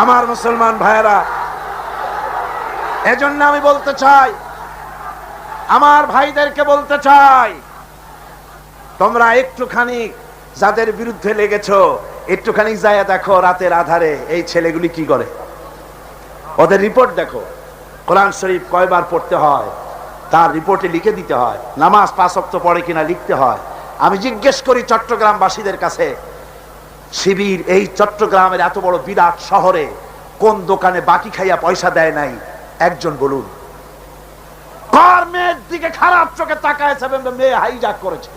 আমার মুসলমান ভাইয়েরা, এজন্য আমি বলতে চাই, আমার ভাইদেরকে বলতে চাই, তোমরা একটুখানি যাদের বিরুদ্ধে লেগেছো একটুখানি যায় দেখো রাতের আধারে এই ছেলেগুলি কি করে, ওদের রিপোর্ট দেখো। কোরআন শরীফ কয়বার পড়তে হয় তার রিপোর্টে লিখে দিতে হয়, নামাজ 5 ওয়াক্ত পড়ে কিনা লিখতে হয়। আমি জিজ্ঞেস করি চট্টগ্রামবাসীদের কাছে, শিবির এই চট্টগ্রামের এত বড় বিরাট শহরে কোন দোকানে বাকি খাইয়া পয়সা দেয় নাই? একজন বলুন। কার মেয়ের দিকে খারাপ চোখে তাকায়ছে? মেয়ে হাইজাক করেছে,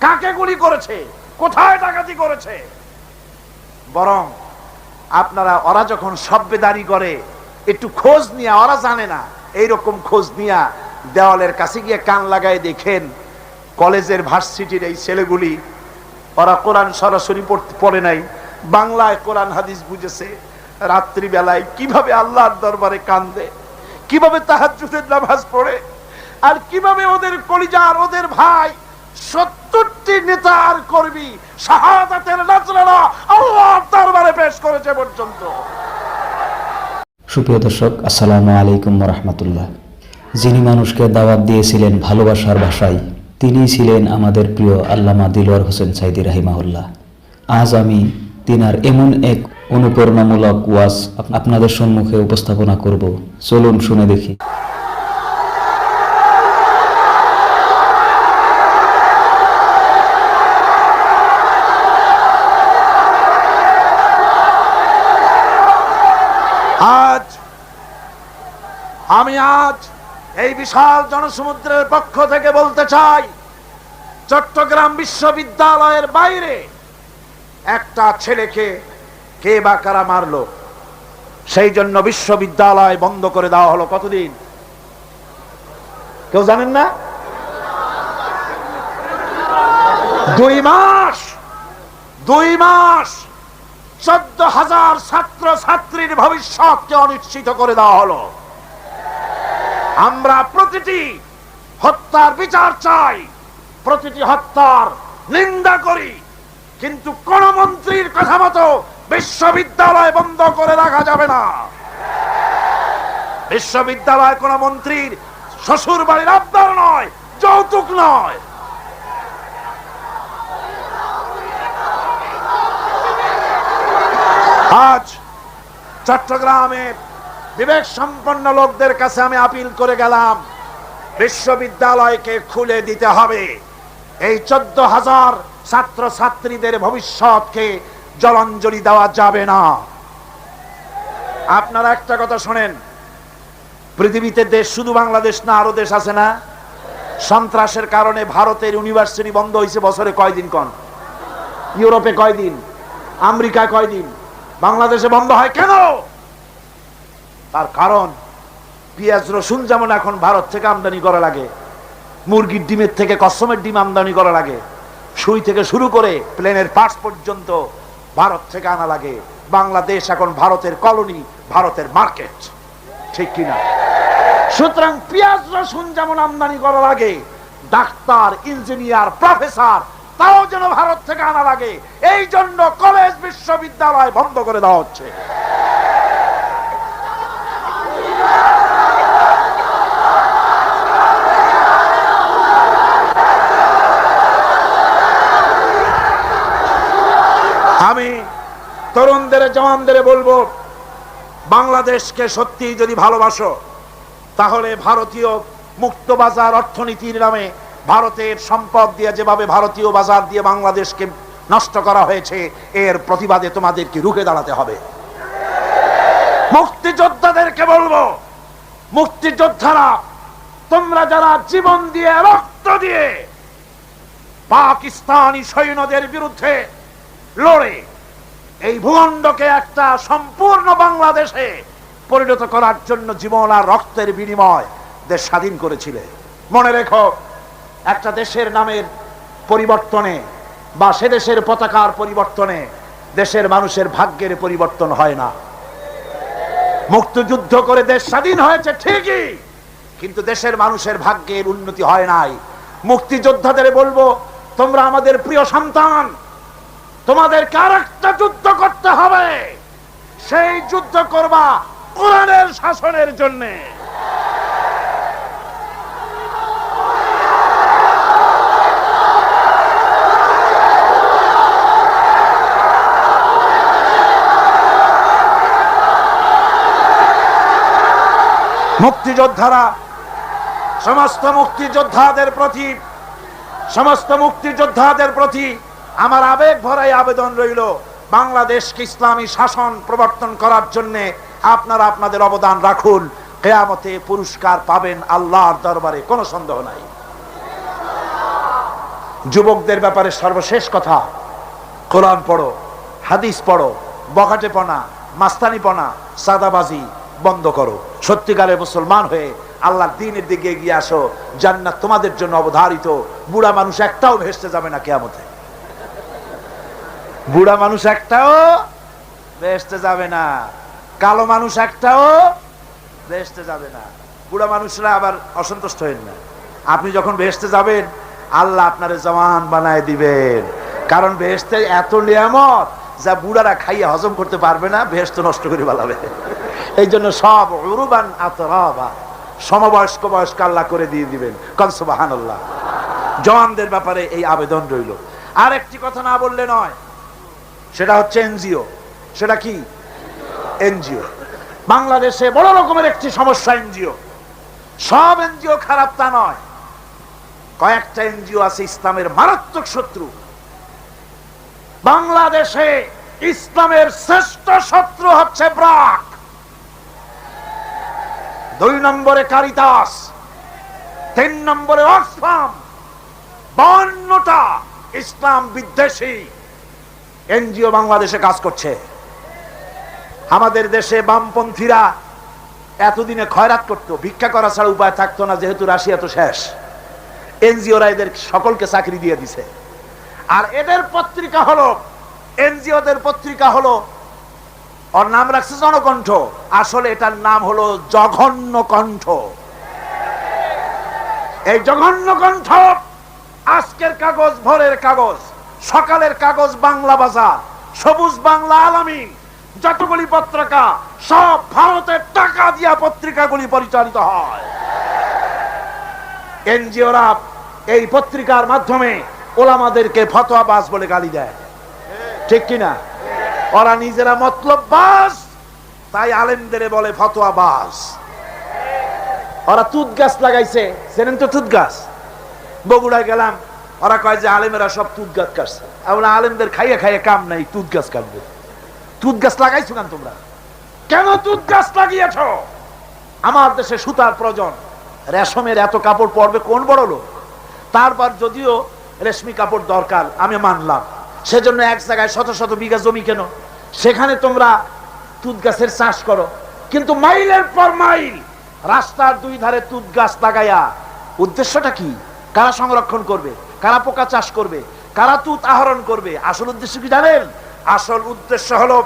কাকে গুলি করেছে, কোথায় ডাকাতি করেছে? বরং আপনারা ওরা যখন সভ্যদারি করে একটু খোঁজ নিয়ে, ওরা জানে না, এইরকম খোঁজ নিয়ে দেওয়ালের কাছে গিয়ে কান লাগায় দেখেন কলেজের ভার্সিটির এই ছেলেগুলি, ওরা কোরআন সরাসরি পড়ে নাই, বাংলায় কোরআন হাদিস বুঝেছে, রাত্রি বেলায় কিভাবে আল্লাহর দরবারে কান্দে, কিভাবে তাহাজ্জুদের নামাজ পড়ে, আর কিভাবে ওদের কলিজার ওদের ভাই 70টি নেতা আর কর্মী শাহাদাতের নাজরানা আল্লাহর দরবারে পেশ করেছে পর্যন্ত। সুপ্রিয় দর্শক, আসসালামু আলাইকুম ওয়া রাহমাতুল্লাহ। যিনি মানুষকে দাওয়াত দিয়েছিলেন ভালোবাসার ভাষায়, তিনিই ছিলেন আমাদের প্রিয় আল্লামা দিলওয়ার হোসেন সাইদী রাহিমাহুল্লাহ। আজ আমি তিনার এমন এক অনুপ্রেরণামূলক ওয়াজ আপনাদের সম্মুখে উপস্থাপনা করব। চলুন শুনে দেখি। আজ এই বিশাল জনসমুদ্রের পক্ষ থেকে বলতে চাই, চট্টগ্রাম বিশ্ববিদ্যালয়ের বাইরে একটা ছেলেকে কে বা কারা মারলো, সেই জন্য বিশ্ববিদ্যালয় বন্ধ করে দেওয়া হলো। কতদিন কেউ জানেন না? 2 মাস। 14,000 ছাত্র ছাত্রীর ভবিষ্যৎকে অনিশ্চিত করে দেওয়া হলো। আমরা প্রতিটি হত্যার বিচার চাই, প্রতিটি হত্যার নিন্দা করি, কিন্তু কোন মন্ত্রীর কথা মতো বিশ্ববিদ্যালয় বন্ধ করে রাখা যাবে না। বিশ্ববিদ্যালয় কোন মন্ত্রীর শ্বশুর বাড়ির আবদার নয়, যৌতুক নয়। আজ চট্টগ্রামে বিবেক সম্পন্ন লোকদের কাছে আমি আপিল করে গেলাম, বিশ্ববিদ্যালয়কে খুলে দিতে হবে। এই 14,000 ছাত্র ছাত্রীদের ভবিষ্যৎকে জলাঞ্জলি দেওয়া যাবে না। আপনারা একটা কথা শোনেন, পৃথিবীতে দেশ শুধু বাংলাদেশ না, আরো দেশ আছে না? সন্ত্রাসের কারণে ভারতের ইউনিভার্সিটি বন্ধ হয়েছে বছরে কয়দিন? কোন ইউরোপে কয়দিন, আমেরিকায় কয়দিন, বাংলাদেশে বন্ধ হয় কেন? তার কারণ পেঁয়াজ রসুন যেমন এখন ভারত থেকে আমদানি করা লাগে, মুরগির ডিমের থেকে কসমের ডিম আমদানি করা লাগে, সুই থেকে শুরু করে প্লেনের পার্টস পর্যন্ত ভারত থেকে আনা লাগে। বাংলাদেশ এখন ভারতের কলোনি, ভারতের মার্কেট, ঠিক কিনা? সুতরাং পেঁয়াজ রসুন যেমন আমদানি করা লাগে, ডাক্তার, ইঞ্জিনিয়ার, প্রফেসর তাও যেন ভারত থেকে আনা লাগে। এই জন্য কলেজ বিশ্ববিদ্যালয় বন্ধ করে দেওয়া হচ্ছে। আমি তরুণদের, জওয়ানদের বলবো, বাংলাদেশকে সত্যি যদি ভালোবাসো তাহলে ভারতীয় মুক্ত বাজার অর্থনীতির নামে ভারতের সম্পদ দিয়ে যেভাবে ভারতীয় বাজার দিয়ে বাংলাদেশকে নষ্ট করা হয়েছে, এর প্রতিবাদে তোমাদেরকে রুখে দাঁড়াতে হবে। মুক্তিযোদ্ধাদেরকে বলবো, মুক্তিযোদ্ধারা তোমরা যারা জীবন দিয়ে, রক্ত দিয়ে পাকিস্তানি সৈন্যদের বিরুদ্ধে লড়ে এই ভূখণ্ডকে একটা সম্পূর্ণ বাংলাদেশে পরিণত করার জন্য জীবন আর রক্তের বিনিময় দেশ স্বাধীন করেছিলে, মনে রেখো, একটা দেশের নামের পরিবর্তনে বা সে দেশের পতাকার পরিবর্তনে দেশের মানুষের ভাগ্যের পরিবর্তন হয় না। মুক্তিযুদ্ধ করে দেশ স্বাধীন হয়েছে ঠিকই, কিন্তু দেশের মানুষের ভাগ্যের উন্নতি হয় নাই। মুক্তিযোদ্ধাদের বলবো, তোমরা আমাদের প্রিয় সন্তান, তোমাদেরকে আরেকটা যুদ্ধ করতে হবে। সেই যুদ্ধ করবা কোরআনের শাসনের জন্য। মুক্তিযোদ্ধারা, সমস্ত মুক্তিযোদ্ধাদের প্রতি আমার আবেগ ভরাই আবেদন রইল, বাংলাদেশকে ইসলামী শাসন প্রবর্তন করার জন্য আপনারা আপনাদের অবদান রাখুন। কিয়ামতে পুরস্কার পাবেন আল্লাহর দরবারে, কোনো সন্দেহ নাই। যুবকদের ব্যাপারে সর্বশেষ কথা, কোরআন পড়ো, হাদিস পড়ো, বখাটেপনা, মাস্তানিপনা, সাদাবাজি বন্ধ করো। সত্যিকারের মুসলমান হয়ে আল্লাহর দ্বীনের দিকে এগিয়ে আসো। জান্নাত তোমাদের জন্য অবধারিত। বুড়া মানুষ একটাও ভেস্তে যাবে না কিয়ামতে। বুড়া মানুষ একটাও ভেস্তে যাবে না, কালো মানুষ একটাও ভেস্তে যাবে না। বুড়া মানুষরা আবার অসন্তুষ্ট হবেন না। আপনি যখন ভেস্তে যাবেন আল্লাহ আপনারে জওয়ান বানায় দিবেন, কারণ ভেস্তে এত নিয়ামত যা বুড়ারা খাইয়ে হজম করতে পারবে না, ভেস্ত নষ্ট করে ফেলাবে। এই জন্য সব উরুবান আতরাবা, সমবয়স্ক বয়স্ক আল্লাহ করে দিয়ে দিবেন। কাল সুবহানাল্লাহ। জওয়ানদের ব্যাপারে এই আবেদন রইল। আর একটি কথা না বললে নয়, সেটা হচ্ছে এনজিও। সেটা কি? এনজিও। বাংলাদেশে বড় রকমের একটি সমস্যা এনজিও। সব এনজিও খারাপ তা নয়, কয়েকটা এনজিও আছে ইসলামের মারাত্মক শত্রু। বাংলাদেশে ইসলামের শ্রেষ্ঠ শত্রু হচ্ছে ব্রাক, 2 নম্বরে কারিতাস, 3 নম্বরে অক্সফাম। 52টা ইসলাম বিদ্বেষী এনজিও বাংলাদেশে কাজ করছে। আমাদের দেশে বামপন্থীরা এতদিনে খয়রাত করত, ভিক্ষা করা ছাড়া উপায় থাকতো না, যেহেতু রাশিয়া তো শেষ। এনজিওরা এদের সকলকে চাকরি দিয়ে দিছে। আর এদের পত্রিকা হলো, এনজিওদের পত্রিকা হলো, ওর নাম রাখছে জনকণ্ঠ, আসলে এটার নাম হলো জঘন্য কণ্ঠ। এই জঘন্য কণ্ঠ আজকের কাগজ, ভোরের কাগজ, সকালের কাগজ, বাংলা বাজার, সবুজ বাংলা, আলামিন, যতগুলি পত্রিকা সব ভারতের টাকা দিয়া পত্রিকাগুলি পরিচালিত হয়। এনজিওরা এই পত্রিকার মাধ্যমে ওলামাদেরকে ফতোয়াবাজ বলে গালি দেয়, ঠিক কিনা? ওরা নিজেরা মতলববাজ, তাই আলেমদের বলে ফতোয়াবাজ। ওরা তুত গাছ লাগাইছে, জানেন তো তুত গাছ? বগুড়ায় গেলাম, ওরা কয় যে আলেমেরা সব তুত গাছ কাটছে। আমরা আলেমদের খাইয়ে খাইয়ে কাম নাই, তুত গাছ কাটবে। তুত গাছ লাগাইছো কেন তোমরা? কেন তুত গাছ লাগিয়েছ? আমার দেশে সুতার প্রয়োজন, রেশমের এত কাপড় পরবে কোন বড় লোক? তারপর যদিও রেশমি কাপড় দরকার, আমি মানলাম, সেজন্য এক জায়গায় শত শত বিঘা জমি কেন, সেখানে তোমরা তুত গাছের চাষ করো। কিন্তু মাইলের পর মাইল রাস্তার 2 ধারে তুত গাছ লাগাইয়া উদ্দেশ্যটা কি? কারা সংরক্ষণ করবে? কারা পোকা চাষ করবে? কারা তুত আহরণ করবে? আসল উদ্দেশ্য কি জানেন? আসল উদ্দেশ্য হলো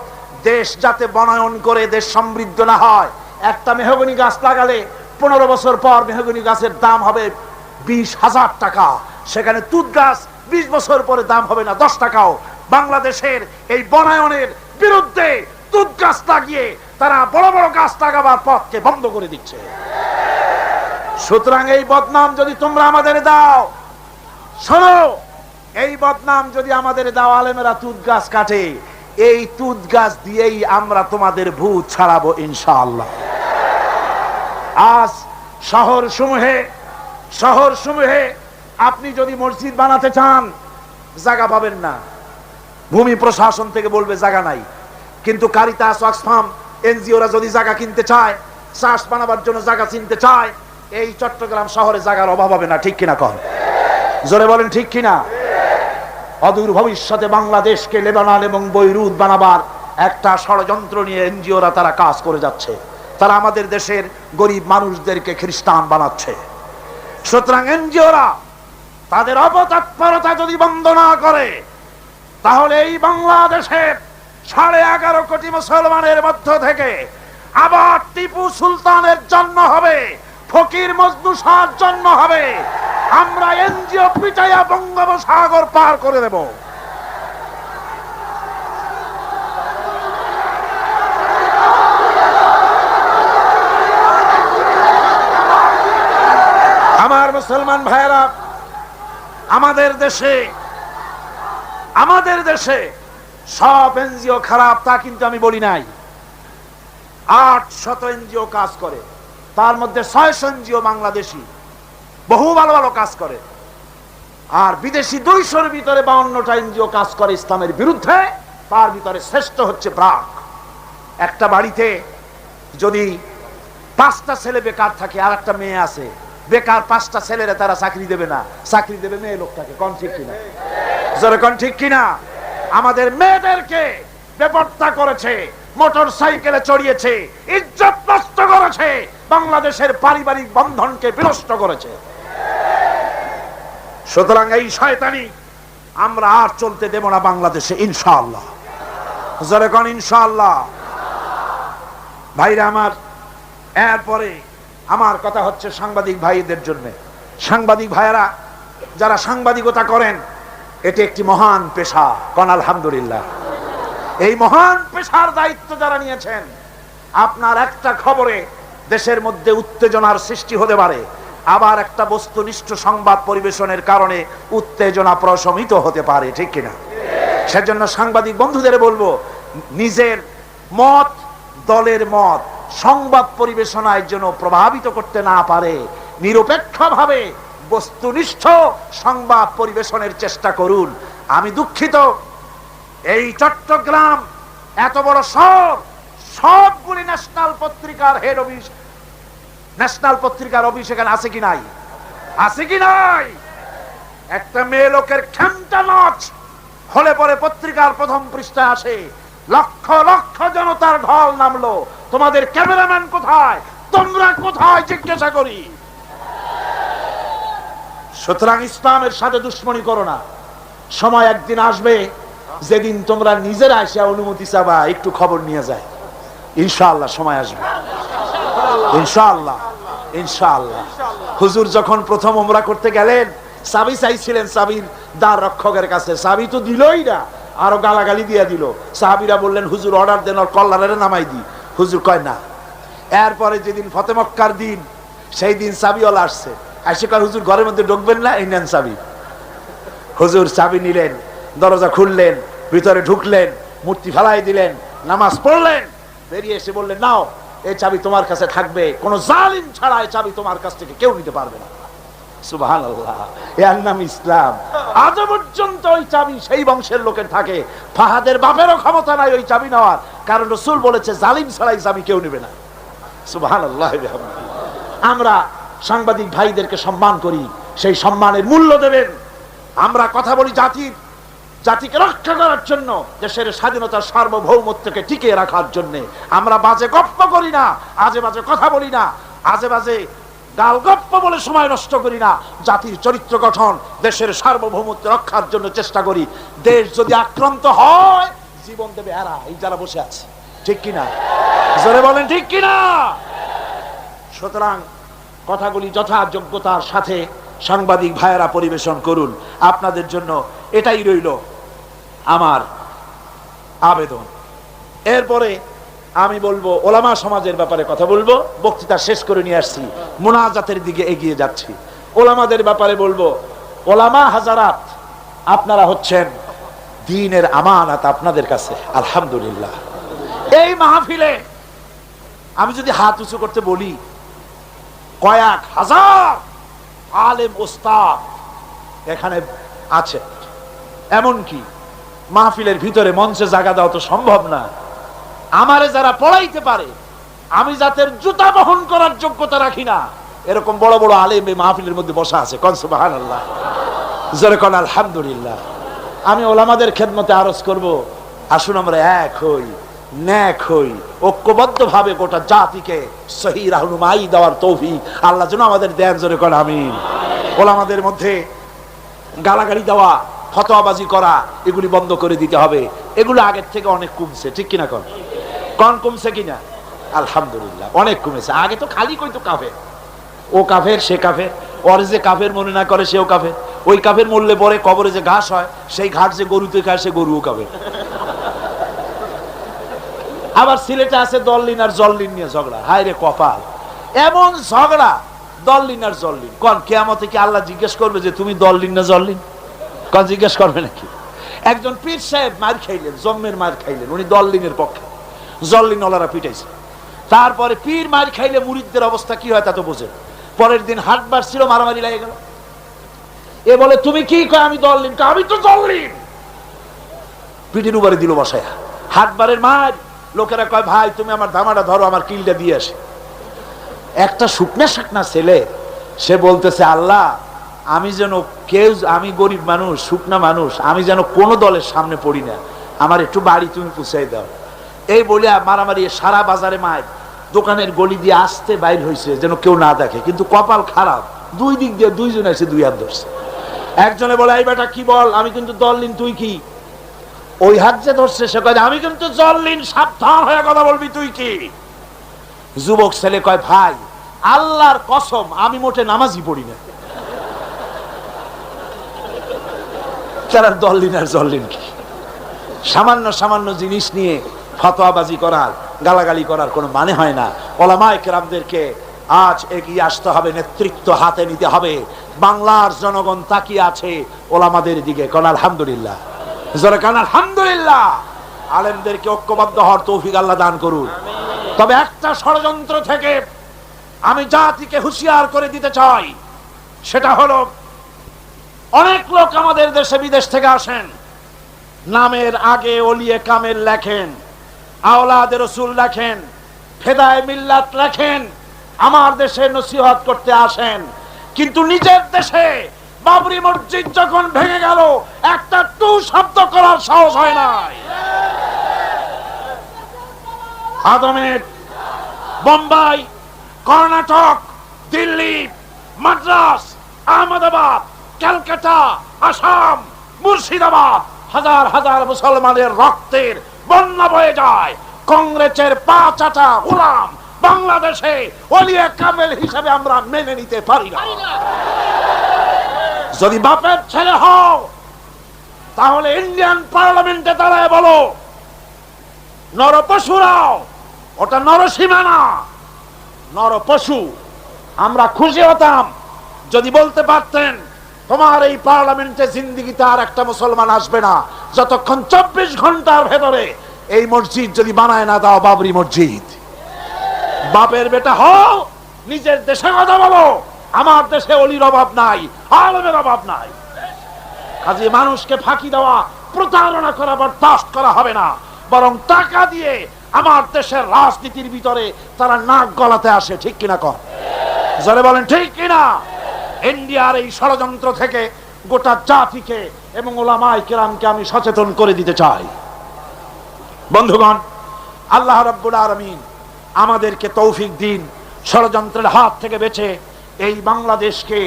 দেশ যাতে বনায়ন করে দেশ সমৃদ্ধ না হয়। একটা মেহগনি গাছ লাগালে 15 বছর পর মেহগনি গাছের দাম হবে 20,000 টাকা, সেখানে তুত গাছ 20 বছর পরে দাম হবে না 10 টাকাও। বাংলাদেশের এই বনায়নের বিরুদ্ধে তুত গাছ লাগিয়ে তারা বড় বড় গাছ লাগাবার পথকে বন্ধ করে দিচ্ছে। সুতরাং এই বদনাম যদি তোমরা আমাদের দাও, শোনো, এই বদনাম যদি আমাদের দাও, আলেমেরা তুত গাছ কাটে, এই তুত গাছ দিয়েই আমরা তোমাদের ভূত ছাড়াবো ইনশাআল্লাহ। আজ শহর সমূহে আপনি যদি মসজিদ বানাতে চান জায়গা পাবেন না, ভূমি প্রশাসন থেকে বলবে জায়গা নাই। কিন্তু কারিতাস, অক্সফাম, এনজিওরা যদি জায়গা কিনতে চায়, চাষ বানাবার জন্য জায়গা কিনতে চায়, এই চট্টগ্রাম শহরে জায়গার অভাব হবে না, ঠিক কিনা? কন জোরে বলেন, ঠিক কিনা? অদূর ভবিষ্যতে বাংলাদেশকে লেবানন এবং বৈরুত বানাবার একটা ষড়যন্ত্র নিয়ে এনজিওরা তারা কাজ করে যাচ্ছে। তারা আমাদের দেশের গরিব মানুষদেরকে খ্রিস্টান বানাচ্ছে। সুতরাং এনজিওরা তাদের অপতৎপরতা যদি বন্ধ না করে, তাহলে এই বাংলাদেশের 11.5 কোটি মুসলমানের মধ্য থেকে আবার টিপু সুলতানের জন্ম হবে, ফকির মজনু শাহর জন্ম হবে। আমরা এনজিও পিটাইয়া বঙ্গোপসাগর পার করে দেব। আমার মুসলমান ভাইয়েরা, আমাদের দেশে সব এনজিও খারাপ তা কিন্তু আমি বলি নাই। 800 এনজিও কাজ করে, তার মধ্যে 600 এনজিও বাংলাদেশি, বহু ভালো ভালো কাজ করে। আর বিদেশি 200-র ভিতরে 52টা এনজিও কাজ করে ইসলামের বিরুদ্ধে। তার ভিতরে শ্রেষ্ঠ হচ্ছে ব্রাক। একটা বাড়িতে যদি 5টা ছেলে বেকার থাকে আর একটা মেয়ে আছে, বেকার 5টা ছেলেরা তারা চাকরি দেবে না, চাকরি দেবে মেয়ে লোকটাকে। কোন ঠিক কিনা? জোরে কোন ঠিক কিনা? আমাদের মেয়েদেরকে বেপরদা করেছে, মোটর সাইকেলে চড়িয়েছে, ইজ্জত নষ্ট করেছে, বাংলাদেশের পারিবারিক বন্ধনকে বিনষ্ট করেছে। সুতরাং এই শয়তানি আমরা আর চলতে দেব না বাংলাদেশে, ইনশাআল্লাহ। জোরে কোন ইনশাআল্লাহ। ভাইরা আমার, এরপরে আমার কথা হচ্ছে সাংবাদিক ভাইদের জন্য। সাংবাদিক ভাইরা যারা সাংবাদিকতা করেন, এটি একটি মহান পেশা। কোন আলহামদুলিল্লাহ। এই মহান পেশার দায়িত্ব যারা নিয়েছেন, আপনার একটা খবরে দেশের মধ্যে উত্তেজনার সৃষ্টি হতে পারে, আবার একটা বস্তুনিষ্ঠ সংবাদ পরিবেশনের কারণে উত্তেজনা প্রশমিত হতে পারে, ঠিক কিনা? সেজন্য সাংবাদিক বন্ধুদের বলবো, নিজের মত, দলের মত সংবাদ পরিবেশনায় যেন প্রভাবিত করতে না পারে, নিরপেক্ষভাবে বস্তুনিষ্ঠ সংবাদ পরিবেশনের চেষ্টা করুন। আমি দুঃখিত, এই চট্টগ্রাম এত বড় শহর, সবগুলি ন্যাশনাল পত্রিকার হেড অফিস, ন্যাশনাল পত্রিকার অফিস এখানে আছে কি নাই? আছে কি নাই? একটা মেয়ে লোকের খেমটা নাচ হলে পরে পত্রিকার প্রথম পৃষ্ঠায় আসে, লক্ষ লক্ষ জনতার ঢল নামলো, তোমাদের ক্যামেরাম্যান কোথায়, তোমরা কোথায় জিজ্ঞাসা করি। সুতরাং ইসলামের সাথে দুশ্মনী করো না। সময় একদিন আসবে যেদিন তোমরা নিজেরা এসে অনুমতি চাবা একটু খবর নিয়ে যায়, ইনশাআল্লাহ। সময় আসবে ইনশাআল্লাহ, ইনশাআল্লাহ। হুজুর যখন প্রথম উমরা করতে গেলেন, চাবি চাইছিলেন চাবির দ্বার রক্ষকের কাছে, চাবি তো দিলই না, আরো গালাগালি দিয়ে দিল। সাহাবীরা বললেন, হুজুর অর্ডার দেন, ওর কল্লারে নামাই দি। হুজুর কয় না। এরপরে যেদিন ফতে মক্কার দিন, সেই দিন চাবিওয়ালা আসছে, এসে কয়, হুজুর ঘরের মধ্যে ঢুকবেন না, এই নেন চাবি। হুজুর চাবি নিলেন, দরজা খুললেন, ভিতরে ঢুকলেন, মূর্তি ফেলাই দিলেন, নামাজ পড়লেন, বেরিয়ে এসে বললেন, নাও এই চাবি তোমার কাছে থাকবে, কোন জালিম ছাড়া এই চাবি তোমার কাছ থেকে কেউ নিতে পারবে না। সুবহানাল্লাহ, এর নাম ইসলাম। আজ পর্যন্ত ওই চাবি সেই বংশের লোকের থাকে। ফাহাদের বাপেরও ক্ষমতা নাই ওই চাবি নেওয়ার, কারণ রাসূল বলেছে জালিম ছাড়া এই চাবি কেউ নেবে না। সুবহানাল্লাহ। আমরা সাংবাদিক ভাইদেরকে সম্মান করি, সেই সম্মানের মূল্য দেবেন। আমরা কথা বলি জাতিকে রক্ষা করার জন্য, দেশের স্বাধীনতার সার্বভৌমত্বকে টিকিয়ে রাখার জন্য। আমরা বাজে গপ্প করি না, আজে বাজে কথা বলি না, আজে বাজে গাল গপ্প বলে সময় নষ্ট করি না। জাতির চরিত্র গঠন, দেশের সার্বভৌমত্ব রক্ষার জন্য চেষ্টা করি। দেশ যদি আক্রান্ত হয়, জীবন দেবে এরা, এই যারা বসে আছে, ঠিক কিনা? জোরে বলেন ঠিক কিনা? সুতরাং কথাগুলি যথাযোগ্যতার সাথে সাংবাদিক ভাইয়েরা পরিবেশন করুন। আপনাদের জন্য এটাই রইল আমার আবেদন। এরপরে আমি বলবো, ওলামা সমাজের ব্যাপারে কথা বলবো। বক্তৃতা শেষ করে নিয়ে আসছি, মুনাজাতের দিকে এগিয়ে যাচ্ছি। ওলামাদের ব্যাপারে বলবো, ওলামা হাজারাত, আপনারা হচ্ছেন দ্বীনের আমানত আপনাদের কাছে। আলহামদুলিল্লাহ, এই মাহফিলে আমি যদি হাত উঁচু করতে বলি, কয়েক হাজার আলেম ওস্তাদ এখানে আছে। এমনকি মাহফিলের ভিতরে মঞ্চে জায়গা দেওয়া তো সম্ভব না। আমারে যারা পড়াইতে পারে, আমি যাদের জুতা বহন করার যোগ্যতা রাখি না, এরকম বড় বড় আলেম এই মাহফিলের মধ্যে বসা আছে। কোন সুবহানাল্লাহ, জোরে কোন আলহামদুলিল্লাহ। আমি ওলামাদের খেদমতে আরজ করব, আসুন আমরা এক হই, নেক হই, ঐক্যবদ্ধভাবে গোটা জাতিকে সহি রাহনুমাই দেওয়ার তৌফিক আল্লাহ যেন আমাদের দেন। জোরে কোন আমিন। ওলামাদের মধ্যে গালাগালি দেওয়া, ফতোয়াবাজি করা, এগুলি বন্ধ করে দিতে হবে। এগুলো আগের থেকে অনেক কমছে, ঠিক কিনা? কোন কমছে কিনা? আলহামদুলিল্লাহ, অনেক কমেছে। আগে তো খালি কইতো কাফের, ও কাফের, সে কাফের, ওর যে কাফের মনে না করে সেও কাফের, ওই কাফের মরলে পরে কবরে যে ঘাস হয়, সেই ঘাস যে গরুতে খায় সে গরুও কাফের। আবার সিলেটে আছে দললিন আর জল্লিন নিয়ে ঝগড়া। হায় রে কপাল, এমন ঝগড়া দললিন আর জল্লিন। কোন কিয়ামতে কি আল্লাহ জিজ্ঞেস করবে যে তুমি দললিন না জল্লিন? কোন জিজ্ঞেস করবে নাকি? একজন পীর সাহেব মার খাইলেন, জম্মের মার খাইলেন, উনি দললিনের পক্ষে, জল্লিন ওলারা পিটাইছে। তারপরে পীর মার খাইলে মুরিদদের অবস্থা কি হয় তা তো বোঝে। পরের দিন হাটবার ছিল, মারামারি লাগে গেল। এ বলে তুমি কি কয়? আমি দললিন। আমি তো জল্লিন। পিটির উপরে দিল বসায়া। হাটবারের মার। লোকেরা কয় ভাই তুমি আমার ধামাটা ধরো, আমার কিলটা দিয়ে আসে। একটা শুকনা শাকনা ছেলে, সে বলতেছে আল্লাহ আমি যেন কেউ, আমি গরিব মানুষ, শুকনা মানুষ, আমি যেন কোনো দলের সামনে পড়ি না, আমার একটু বাড়ি তুমি পুষাই দাও। এই বলে মারামারি সারা বাজারে মায়, দোকানের গলি দিয়ে আসতে বাইর হয়েছে যেন কেউ না দেখে। কিন্তু কপাল খারাপ, দুই দিক দিয়ে দুইজন এসে দুই হাত ধরছে। একজনে বলে এই বেটা কি বল, আমি কিন্তু দললিন, তুই কি? ওই হাত যে ধরছে সে কয় আমি কিন্তু জল্লিন, সাবধান হয়ে কথা বলবি, তুই কি? যুবক ছেলে কয় ভাই আল্লাহর কসম আমি মোটে নামাজই পড়ি না। তারা দললিন আর জল্লিন কি? সামান্য সামান্য জিনিস নিয়ে ফতোয়াবাজি করার, গালাগালি করার কোনো মানে হয় না। ওলামায়ে কেরামদেরকে আজ এগিয়ে আসতে হবে, নেতৃত্ব হাতে নিতে হবে। বাংলার জনগণ তাকিয়ে আছে ওলামাদের দিকে। কোন আলহামদুলিল্লাহ, জোরে কোন আলহামদুলিল্লাহ। আলেমদেরকে ঐক্যবদ্ধ হওয়ার তৌফিক আল্লাহ দান করুন। তবে একটা ষড়যন্ত্র থেকে আমি জাতিকে হুঁশিয়ার করে দিতে চাই, সেটা হলো অনেক লোক আমাদের দেশে বিদেশ থেকে আসেন, নামের আগে ওলিয়ে কামেল লেখেন, আওলাদে রসুল লেখেন, ফেদায়ে মিল্লাত লেখেন, আমার দেশে নসিহত করতে আসেন, কিন্তু নিজের দেশে বাবরি মসজিদ যখন ভেঙে গেল একটা টু শব্দ করার সাহস হয় নাই। আদমের বোম্বাই, কর্ণাটক, দিল্লি, মাদ্রাস, আহমেদাবাদ, ক্যালকাটা, আসাম, মুর্শিদাবাদ, হাজার হাজার মুসলমানের রক্তের বন্যা বয়ে যায়। কংগ্রেসের পা চাটা গোলাম বাংলাদেশে ওলিয়ে কামেল হিসেবে আমরা মেনে নিতে পারি না। যদি বাপের ছেলে হও তাহলে ইন্ডিয়ান পার্লামেন্টে দাঁড়ায় বলো নরপশুরাও, ওটা নরসীমা না, নরপশু। আমরা খুশি হতাম যদি বলতে পারতেন তোমার এই পার্লামেন্টে জিন্দিগিতে আর একটা মুসলমান আসবে না যতক্ষণ 24 ঘন্টার ভেতরে এই মসজিদ যদি বানায় না দাও বাবরি মসজিদ। বাপের বেটা হও, নিজের দেশে কথা বলো। আমার দেশে অলির অভাব নাই, আলেমের অভাব নাই। কাজে মানুষকে ফাঁকি দেওয়া, প্রতারণা করা বরদাস্ত করা হবে না, বরং টাকা দিয়ে আমার দেশের রাজনীতির ভিতরে তারা নাক গলাতে আসে। ঠিক কিনা কর? জোরে বলেন ঠিক কিনা? ইন্ডিয়ার এই ষড়যন্ত্র থেকে গোটা জাতিকে এবং ওলামায়ে কেরামকে আমি সচেতন করে দিতে চাই। বন্ধুগণ, আল্লাহ রাব্বুল আলামিন আমাদেরকে তৌফিক দিন ষড়যন্ত্রের হাত থেকে বেঁচে এই বাংলাদেশকে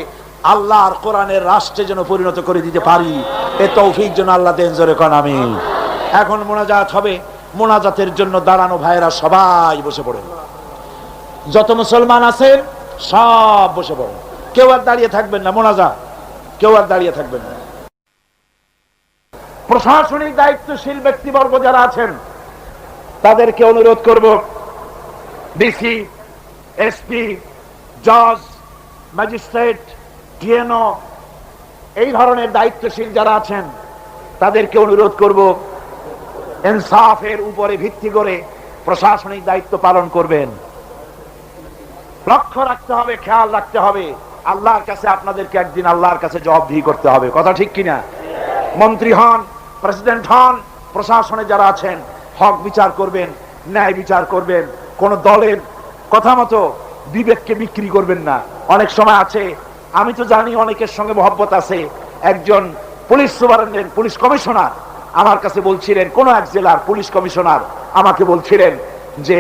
আল্লাহর কোরআনের রাষ্ট্রে যেন পরিণত করে দিতে পারি। এই তৌফিক যেন আল্লাহ দেন। জোরে কোন আমিন। এখন মোনাজাত হবে। মোনাজাতের জন্য দাঁড়ানো ভাইরা সবাই বসে পড়েন। যত মুসলমান আছেন সব বসে পড়েন, কেউ আর দাঁড়িয়ে থাকবেন না। মোনাজাত, কেউ আর দাঁড়িয়ে থাকবেন না। প্রশাসনিক দায়িত্বশীল ব্যক্তিবর্গ যারা আছেন তাদেরকে অনুরোধ করব, ডিসি, এসপি, জজ, ম্যাজিস্ট্রেট, ডিএনও, এই ধরনের দায়িত্বশীল যারা আছেন তাদেরকে অনুরোধ করব ইনসাফের উপরে ভিত্তি করে প্রশাসনিক দায়িত্ব পালন করবেন। লক্ষ্য রাখতে হবে, খেয়াল রাখতে হবে, আল্লাহর কাছে আপনাদেরকে একদিন আল্লাহর কাছে জবাবদিহি করতে হবে। কথা ঠিক কিনা? মন্ত্রী হন, প্রেসিডেন্ট হন, প্রশাসনে যারা আছেন হক বিচার করবেন, ন্যায় বিচার করবেন। কোন দলের কথা মতো বিবেককে বিক্রি করবেন না। অনেক সময় আছে, আমি তো জানি অনেকের সঙ্গে মহব্বত আছে, একজন পুলিশ সুপারিনটেন্ডেন্ট, পুলিশ কমিশনার আমার কাছে বলছিলেন, কোন এক জেলার পুলিশ কমিশনার আমাকে বলছিলেন যে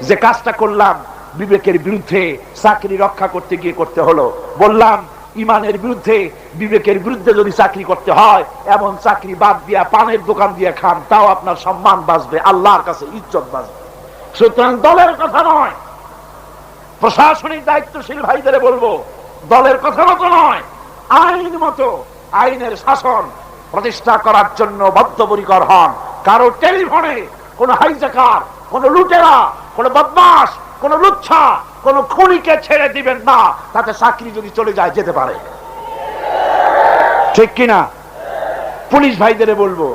যে কাজটা করলাম বিবেকের বিরুদ্ধে, চাকরি রক্ষা করতে গিয়ে করতে হলো। বললাম ইমানের বিরুদ্ধে, বিবেকের বিরুদ্ধে যদি চাকরি করতে হয় এমন চাকরি বাদ দিয়া পানের দোকান দিয়ে খান, তাও আপনার সম্মান বাঁচবে, আল্লাহর কাছে ইজ্জত বাঁচবে। সুতরাং দলের কথা নয়, প্রশাসনিক দায়িত্বশীল ভাইদের বলবো দলের কথা মতো নয়, আইন মতো, আইনের শাসন প্রতিষ্ঠা করার জন্য বদ্ধপরিকর হন। কারো টেলিফোনে কোন হাইজাকার, কোন লুটেরা, কোন বদমাশ, কোন লুচ্ছা কোন খুনিকে ছেড়ে দিবেন না, তাতে চাকরি যদি চলে যায় যেতে পারে, ঠিক কিনা? পুলিশ ভাইদের বলবো,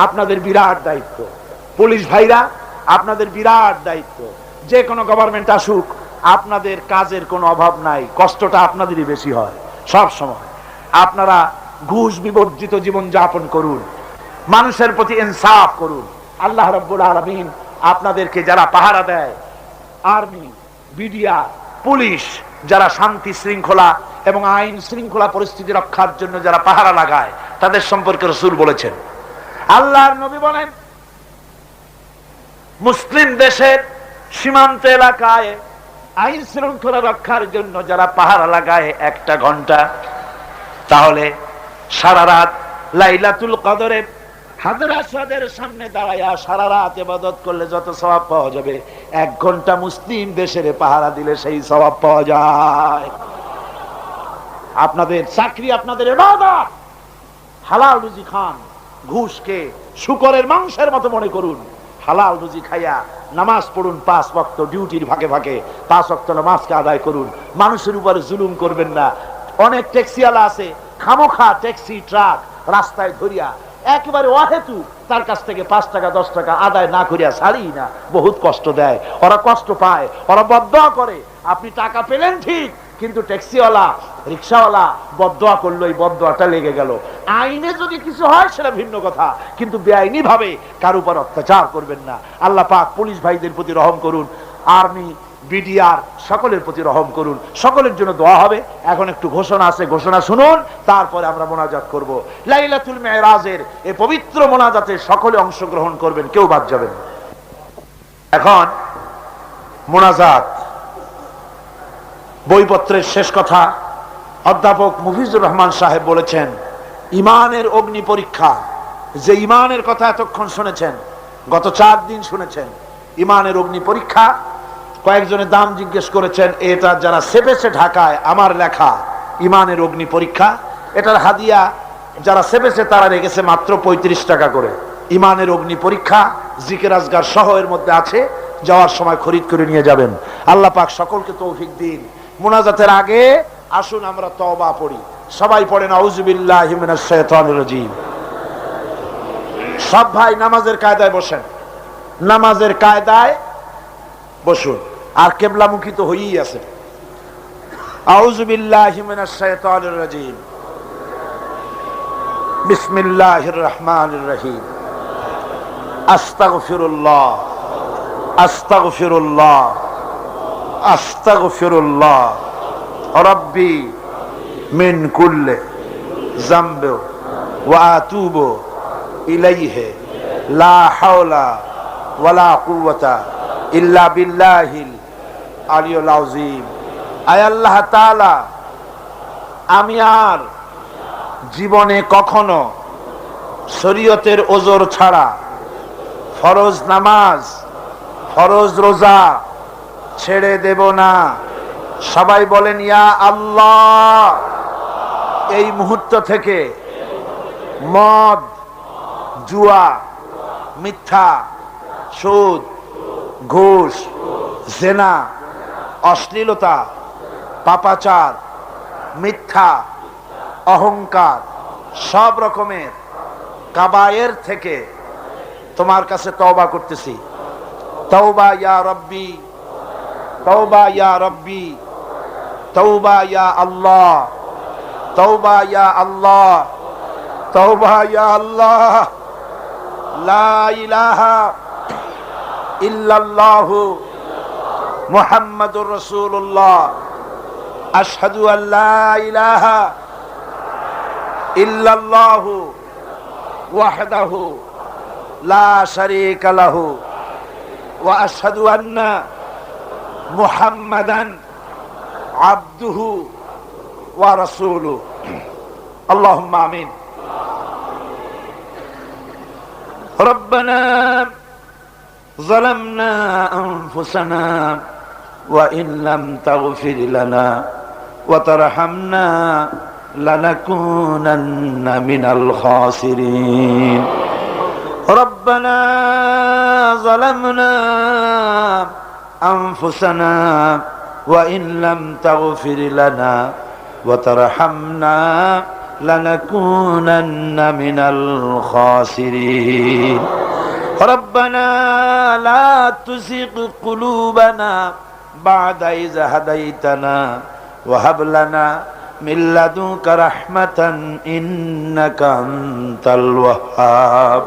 আপনাদের বিরাট দায়িত্ব। পুলিশ ভাইরা, আপনাদের বিরাট দায়িত্ব। যে কোনো গভর্নমেন্ট আসুক, আপনাদের কাজের কোনো অভাব নাই, কষ্টটা আপনাদেরই বেশি হয় সব সময়। আপনারা ঘুষ বিবর্জিত জীবন যাপন করুন, মানুষের প্রতি ইনসাফ করুন। আল্লাহ রাব্বুল আলামিন আপনাদেরকে যারা পাহারা দেয়, আর্মি, বিডিআর, পুলিশ, যারা শান্তি শৃঙ্খলা এবং আইন শৃঙ্খলা পরিস্থিতি রক্ষার জন্য যারা পাহারা লাগায়, তাদের সম্পর্কে রাসূল বলেছেন, আল্লাহর নবী বলেন, মুসলিম দেশের সীমান্ত এলাকায় আইন শৃঙ্খলা রক্ষার জন্য যারা পাহারা লাগায় 1 ঘন্টা, তাহলে সারা রাত লাইলাতুল কদরে হাজর আসওয়াদের সামনে দাঁড়ায়া সারা রাত ইবাদত করলে যত সওয়াব পাওয়া যাবে, 1 ঘন্টা মুসলিম দেশের পাহারা দিলে সেই সওয়াব পাওয়া যায়। আপনাদের চাকরি, আপনাদের ইবাদত। হালাল রুজি খান, ঘুষকে শুকরের মাংসের মতো মনে করুন। হালাল রুজি খাইয়া নামাজ পড়ুন, 5 ওয়াক্ত ডিউটির ফাঁকে ফাঁকে 5 ওয়াক্ত নামাজকে আদায় করুন। মানুষের উপরে জুলুম করবেন না। অনেক ট্যাক্সিওয়ালা আছে, খামোখা ট্যাক্সি ট্রাক রাস্তায় ধরিয়া একেবারে অহেতু তার কাছ থেকে 5 টাকা 10 টাকা আদায় না করিয়া ছাড়ি না, বহুত কষ্ট দেয়। ওরা কষ্ট পায়, ওরা বদদোয়া করে। আপনি টাকা পেলেন ঠিক, কিন্তু ট্যাক্সিওয়ালা, রিক্সাওয়ালা বদদোয়া করলো, এই বদদোয়াটা লেগে গেল। আইনে যদি কিছু হয় সেটা ভিন্ন কথা, কিন্তু বেআইনি ভাবে কার উপর অত্যাচার করবেন না। আল্লাহ পাক পুলিশ ভাইদের প্রতি রহম করুন, আর্মি, বিডিআর সকলের প্রতি রহম করুন। সকলের জন্য দোয়া হবে। এখন একটু ঘোষণা আছে, ঘোষণা শুনুন, তারপরে আমরা মোনাজাত করব। লাইলাতুল মেরাজের এই পবিত্র মোনাজাতে সকলে অংশগ্রহণ করবেন, কেউ বাদ যাবেন না। এখন মোনাজাত, বইপত্রের শেষ কথা। অধ্যাপক মুফিজুর রহমান সাহেব বলেছেন, ইমানের অগ্নি পরীক্ষা। যে ইমানের কথা এতক্ষণ শুনেছেন, গত 4 দিন শুনেছেন, ইমানের অগ্নি পরীক্ষা। কয়েকজনের দাম জিজ্ঞেস করেছেন, এটা যারা সেপেছে ঢাকায়, আমার লেখা ইমানের অগ্নি পরীক্ষা, এটার হাদিয়া যারা সেপেছে তারা রেখেছে মাত্র 35 টাকা করে। ইমানের অগ্নি পরীক্ষা জিকির আজগার সহ এর মধ্যে আছে, যাওয়ার সময় খরিদ করে নিয়ে যাবেন। আল্লাহ পাক সকলকে তৌফিক দিন। মুনাজাতের আগে আসুন আমরা তওবা পড়ি। সবাই পড়েন আউযু বিল্লাহি মিনাশ শাইতানির রাজীম। সব ভাই নামাজের কায়দায় বসেন, নামাজের কায়দায় বসুন, আর কিবলামুখী তো হয়েই আছে। আউযু বিল্লাহি মিনাশ শাইতানির রাজীম। বিসমিল্লাহির রহমানির রহিম। আস্তাগফিরুল্লাহ, আস্তাগফিরুল্লাহ, আস্তাগফিরুল্লাহ রাব্বি মিন কুল্লি যামবি ওয়া আতুবু ইলাইহি লা হাওলা ওয়ালা কুওয়াতা ইল্লা বিল্লাহিল আলিয়্যিল আযীম। আয় আল্লাহ তাআলা, আমি আর জীবনে কখনো শরীয়তের ওজর ছাড়া ফরজ নামাজ, ফরজ রোজা ছেড়ে দেব না। সবাই বলেন ইয়া আল্লাহ। এই মুহূর্ত থেকে মদ, জুয়া, মিথ্যা, সুদ, ঘুষ, জেনা, অশ্লীলতা, পাপাচার, মিথ্যা, অহংকার, সব রকমের কাবায়ের থেকে তোমার কাছে তওবা করতেছি। তওবা ইয়া রব্বি, তওবা ইয়া রব্বি, তওবা ইয়া আল্লাহ, তওবা ইয়া আল্লাহ, তওবা ইয়া আল্লাহ। লা ইলাহা ইল্লাল্লাহু মুহাম্মাদুর রাসূলুল্লাহ। আশহাদু আল্লা ইলাহা ইল্লাল্লাহু ওয়াহদাহু লা শারীকা লাহু ওয়া আশহাদু আন্না মুহাম্মাদান আবদুহু ওয়া রাসূলুহু। আল্লাহুম্মা আমিন। রব্বানা যালামনা আনফুসানা ওয়া ইন লাম তাগফির লানা ওয়া তারহামনা লানাকুনান্না মিনাল খাসিরিন। রব্বানা যালামনা أنفسنا وإن لم تغفر لنا وترحمنا لنكونن من الخاسرين ربنا لا تزغ قلوبنا بعد إذ هديتنا وهب لنا من لدنك رحمة إنك أنت الوهاب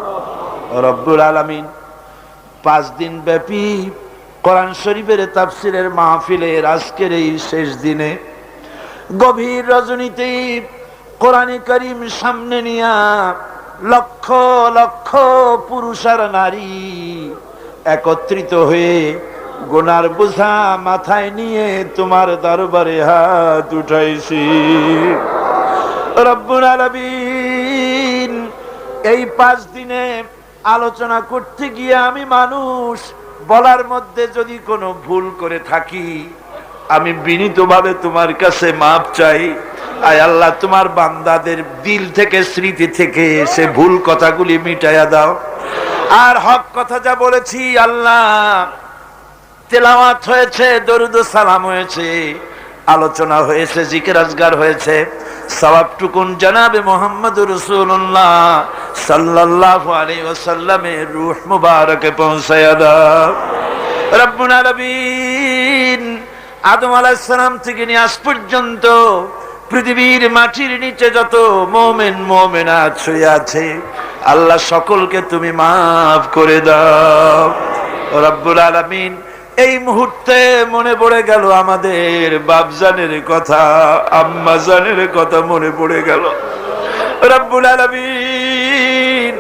রব্বুল আলামিন 5 দিন ব্যাপী কোরআন শরীফের তাফসীরের মাহফিলের আজকের এই শেষ দিনে গভীর রজনীতে কোরআনে কারীম সামনে নিয়া লক্ষ লক্ষ পুরুষ আর নারী একত্রিত হয়ে গুনার বোঝা মাথায় নিয়ে তোমার দরবারে হাত উঠাইছি রব্বুল আলামিন। এই 5 দিনে আলোচনা করতে গিয়ে আমি মানুষ, বলার মধ্যে যদি কোনো ভুল করে থাকি আমি বিনীতভাবে তোমার কাছে মাপ চাই। আয় আল্লাহ, তোমার বান্দাদের দিল থেকে, স্মৃতি থেকে সে ভুল কথাগুলি মিটাইয়া দাও। আর হক কথা যা বলেছি আল্লাহ, তেলাওয়াত হয়েছে, দরুদ ও সালাম হয়েছে, আলোচনা হয়েছে, জিকির আজগার হয়েছে, সওয়াবটুকুন জনাবে মুহাম্মদুর রাসূলুল্লাহ সাল্লাল্লাহু আলাইহি ওয়াসাল্লামের রূহ মুবারকে পৌঁছায়া দাও রব্বুল আলামিন। আদম আলাইহিস সালাম থেকে নিয়ে আজ পর্যন্ত পৃথিবীর মাটির নিচে যত মুমিন মুমিনাত শুয়ে আছে আল্লাহ সকলকে তুমি মাফ করে দাও রব্বুল আলামিন। এই মুহূর্তে মনে পড়ে গেল আমাদের বাপজানের কথা, আম্মাজানের কথা মনে পড়ে গেল রব্বুল আলামিন।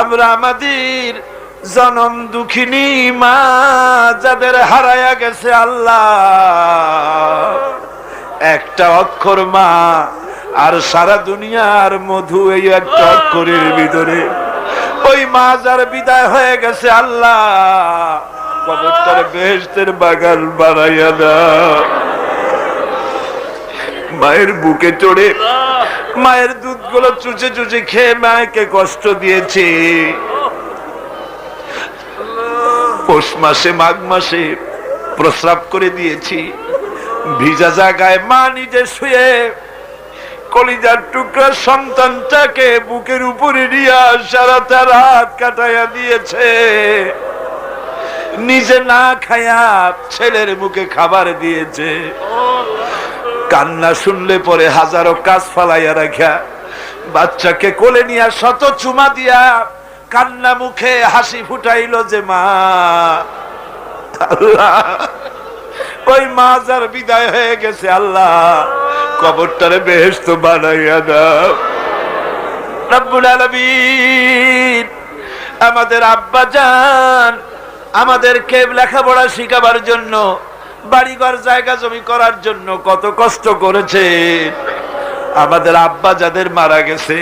আমরা আমাদের জনম দুঃখিনী মা যাদের হারায়া গেছে আল্লাহ, একটা অক্ষর মা আর সারা দুনিয়ার মধু এই একটা অক্ষরের ভিতরে, ওই মা যার বিদায় হয়ে গেছে আল্লাহ কবরটার বেহেশতের বাগান বানাইয়া দাও। মায়ের বুকে চড়ে মায়ের দুধগুলো চুচে চুচে খেয়ে মাকে কষ্ট দিয়েছে। পৌষ মাসে মাঘ মাসে প্রস্রাব করে দিয়েছি, ভিজা জায়গায় মা নিজে শুয়ে কলিজার টুকরা সন্তানটাকে বুকের উপরে নিয়ে সারাটা রাত কাটাইয়া দিয়েছে। নিজে না খায়া ছেলের মুখে খাবার দিয়েছে। কান্না শুনলে পরে হাজারো কাজ ফালাইয়া রাখা বাচ্চাকে কোলে নিয়ে শত চুমা দিয়া কান্না মুখে হাসি ফুটাইল যে মা আল্লাহ, ওই মা যার বিদায় হয়ে গেছে আল্লাহ কবরটারে বেহেশত বানাইয়া দাও রব্বুল আলামিন। আমাদের আব্বা জান আমাদেরকে লেখাপড়া শিখাবার জন্য, বাড়িঘর জায়গা জমি করার জন্য কত কষ্ট করেছে। আমাদের আব্বা যাদের মারা গেছে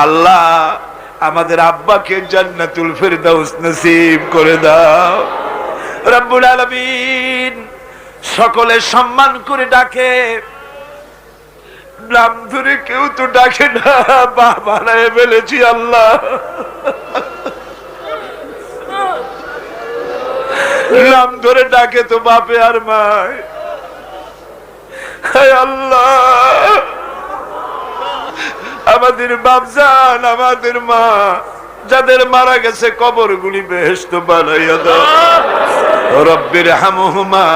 আল্লাহ আমাদের আব্বাকে জান্নাতুল ফেরদাউস নসিব করে দাও রব্বুল আলামিন। সকলে সম্মান করে ডাকে, নাম ধরে কেউ তো ডাকে না, বাবা বানায় ফেলেছি আল্লাহ। নাম ধরে ডাকে তো বাপে আর মায়। আল্লাহ আমাদের বাপজান আমাদের মা যাদের মারা গেছে কবরগুলি বেহেশত বানাইয়া দাও রব্বির হামহুমা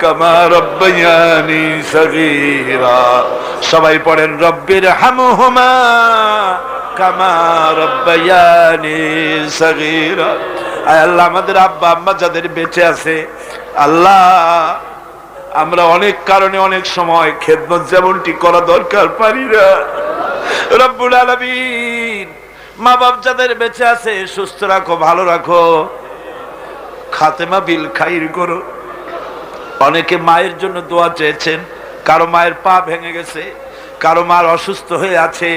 কামা রব্বায়ানি সগীরা। সবাই পড়েন রব্বির হামহুমা কামা রব্বায়ানি সগীরা। আয় আল্লাহ আমাদের আব্বা আম্মা যাদের বেঁচে আছে আল্লাহ, আমরা অনেক কারণে অনেক সময় খেদমত যেমনটি করা দরকার পারি না রব্বুল আলামিন। মা বাপ যাদের বেঁচে আছে সুস্থ রাখো, ভালো রাখো, খাতেমা বিল খাইর করো। অনেকে মায়ের জন্য দোয়া চেয়েছেন, কারো মায়ের পা ভেঙে গেছে, কারো মার অসুস্থ হয়ে আছে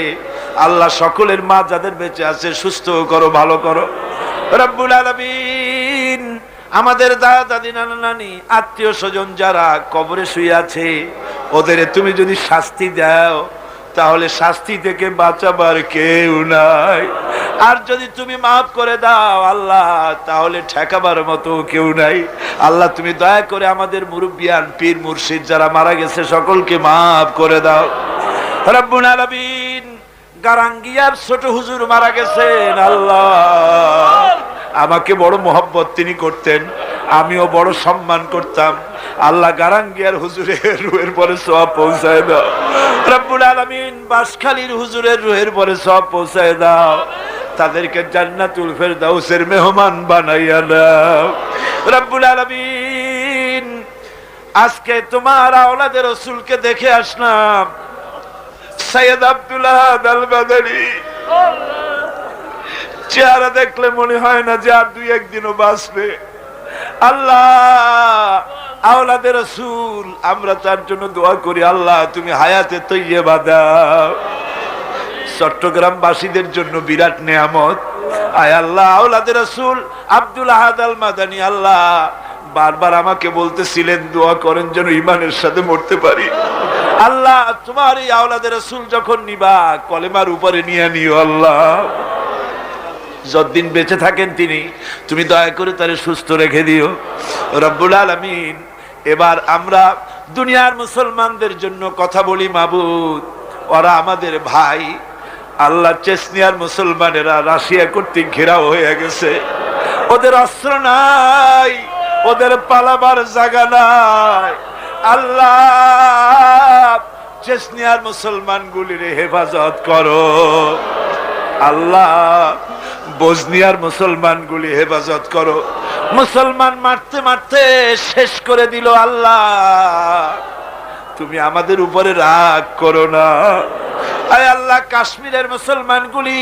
আল্লাহ সকলের মা যাদের বেঁচে আছে সুস্থ করো, ভালো করো রব্বুল আলামিন। আমাদের দাদা দাদি নানা নানি আত্মীয় স্বজন যারা কবরে শুয়ে আছে ওদের তুমি যদি শাস্তি দাও তাহলে শাস্তি থেকে বাঁচাবার কেউ নাই। আর যদি তুমি মাফ করে দাও আল্লাহ, তাহলে ঠেকাবার মতো কেউ নাই। আল্লাহ তুমি দয়া করে আমাদের মুরব্বিয়ান পীর মুর্শিদ যারা মারা গেছে সকলকে মাফ করে দাও। রব্বুল আলামিন গারাঙ্গিয়ার ছোট হুজুর মারা গেছেন, আল্লাহ আমাকে বড় মোহাব্বত তিনি করতেন, আমিও বড় সম্মান করতাম। আল্লাহ গারাঙ্গিয়ার হুজুরের রুহের পরে সওয়াব পৌঁছায় দাও। রব্বুল আলামিন বাঁশখালীর হুজুরের রুহের পরে সওয়াব পৌঁছায় দাও। তাদেরকে জান্নাতুল ফেরদাউসের মেহমান বানাইয়া দাও। রব্বুল আলামিন আজকে তোমার আওলাদের রাসূলকে দেখে আসলাম, সৈয়দ আব্দুল্লাহ আল বাদারি। চেহারা দেখলে মনে হয় না যে আর দুই একদিনও বাঁচবে। আল্লাহ আওলাদের রাসূল, আমরা তার জন্য দোয়া করি আল্লাহ তুমি হায়াতে তৈয়বা দাও। চট্টগ্রামবাসীদের জন্য বিরাট নেয়ামত। আয় আল্লাহ আওলাদের রাসূল আব্দুল আহাদ আল মাদানী, আল্লাহ বারবার আমাকে বলতেছিলেন দোয়া করেন যেন ঈমানের সাথে মরতে পারি। আল্লাহ তোমার এই আওলাদের রাসূল যখন নিবা কলেমার উপরে নিয়ে নিও আল্লাহ। যতদিন বেঁচে থাকেন তিনি, তুমি দয়া করে তারে সুস্থ রেখে দিও রব্বুল আলামিন। এবার আমরা দুনিয়ার মুসলমানদের জন্য কথা বলি মাবুদ, ওরা আমাদের ভাই। আল্লাহ চেচনিয়ার মুসলমানেরা রাশিয়া কর্তৃক ঘেরাও হয়ে গেছে, ওদের অস্ত্র নাই, ওদের পালাবার জায়গা নাই। আল্লাহ চেচনিয়ার মুসলমানগুলির হেফাজত করো আল্লাহ, বজনিয়ার মুসলমানগুলি হেফাজত করো। মুসলমান মারতে মারতে শেষ করে দিল আল্লাহ, তুমি আমাদের উপরে রাগ করো না। আয় আল্লাহ কাশ্মীরের মুসলমানগুলি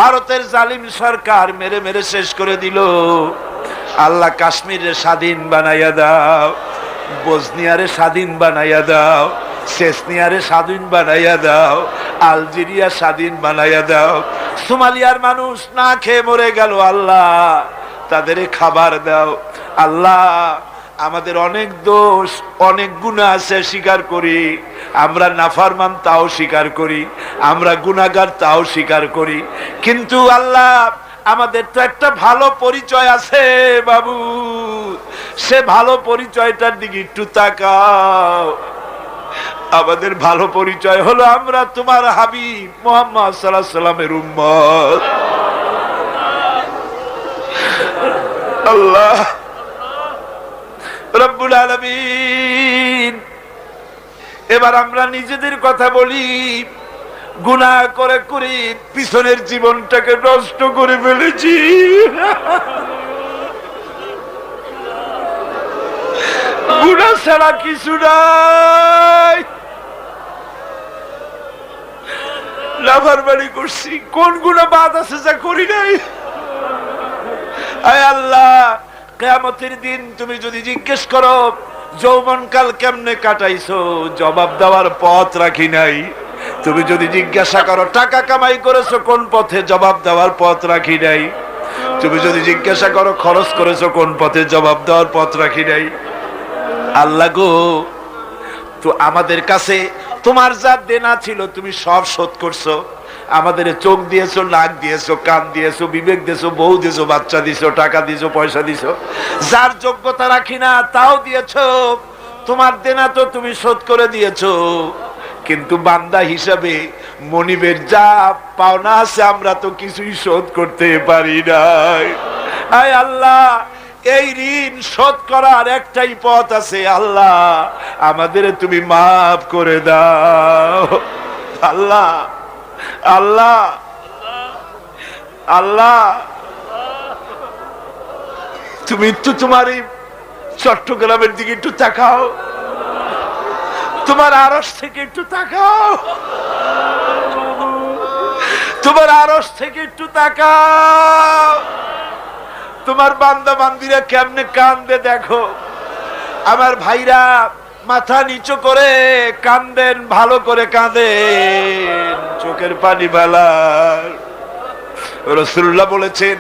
ভারতের জালিম সরকার মেরে মেরে শেষ করে দিল, আল্লাহ কাশ্মীরে স্বাধীন বানাইয়া দাও, বজনিয়ারে স্বাধীন বানাইয়া দাও, চেচনিয়ারে স্বাধীন বানাইয়া দাও, আলজেরিয়া স্বাধীন বানাইয়া দাও। সোমালিয়ার মানুষ না খেয়ে মরে গেল, আল্লাহ তাদের খাবার দাও। আল্লাহ আমাদের অনেক দোষ অনেক গুনাহ আছে, স্বীকার করি। আমরা নাফরমান তাও স্বীকার করি, আমরা গুনাহগার তাও স্বীকার করি। কিন্তু আল্লাহ আমাদের তো একটা ভালো পরিচয় আছে বাবু, সে ভালো পরিচয়টার দিকে একটু তাকাও। আমাদের ভালো পরিচয় হলো আমরা তোমার হাবিব মুহাম্মদ সাল্লাল্লাহু আলাইহি সাল্লামের উম্মত। আল্লাহ রব্বুল আলামিন এবার আমরা নিজেদের কথা বলি। গুনাহ করে করে পিছনের জীবনটাকে নষ্ট করে ফেলেছি। গুনাহ ছাড়া কিছু নাই, নাফরমানি করছি। কোন গুনাহ বাদ আছে যা করি নাই? আয় আল্লাহ কিয়ামতের দিন তুমি যদি জিজ্ঞেস করো যৌবনকাল কেমনে কাটাইছো, জবাব দেওয়ার পথ রাখি নাই। তুমি যদি জিজ্ঞাসা করো টাকা কামাই করেছো কোন পথে, জবাব দেওয়ার পথ রাখি নাই। তুমি যদি জিজ্ঞাসা করো খরচ করেছো কোন পথে, জবাব দেওয়ার পথ রাখি নাই। আল্লাহ গো, তো আমাদের কাছে তোমার যা দেনা ছিল তুমি সব শোধ করছো। আমাদের চোখ দিয়েছো, নাক দিয়েছো, কান দিয়েছো, বিবেক দিয়েছো, বউ দিয়েছো, বাচ্চা দিয়েছো, টাকা দিয়েছো, পয়সা দিয়েছো, যার যোগ্যতা রাখি না তাও দিয়েছো। তোমার দেনা তো তুমি শোধ করে দিয়েছো, কিন্তু বান্দা হিসাবে মনিবের যা পাওনা আছে আমরা তো কিছুই শোধ করতে পারি নাই। আয় আল্লাহ এই ঋণ শোধ করার একটাই পথ আছে, আল্লাহ আমাদের তুমি মাফ করে দাও। আল্লাহ আল্লাহ আল্লাহ তুমি একটু তোমার এই চট্টগ্রামের দিকে একটু তাকাও, তোমার আরশ থেকে একটু তাকাও, তোমার আরশ থেকে একটু তাকাও। তোমার বান্দা বান্দিরা কেমনে কান্দে দেখো। আমার ভাইরা মাথা নিচু করে কান্দেন, ভালো করে কাঁদেন, চোখের পানি বালার। রাসূলুল্লাহ বলেছেন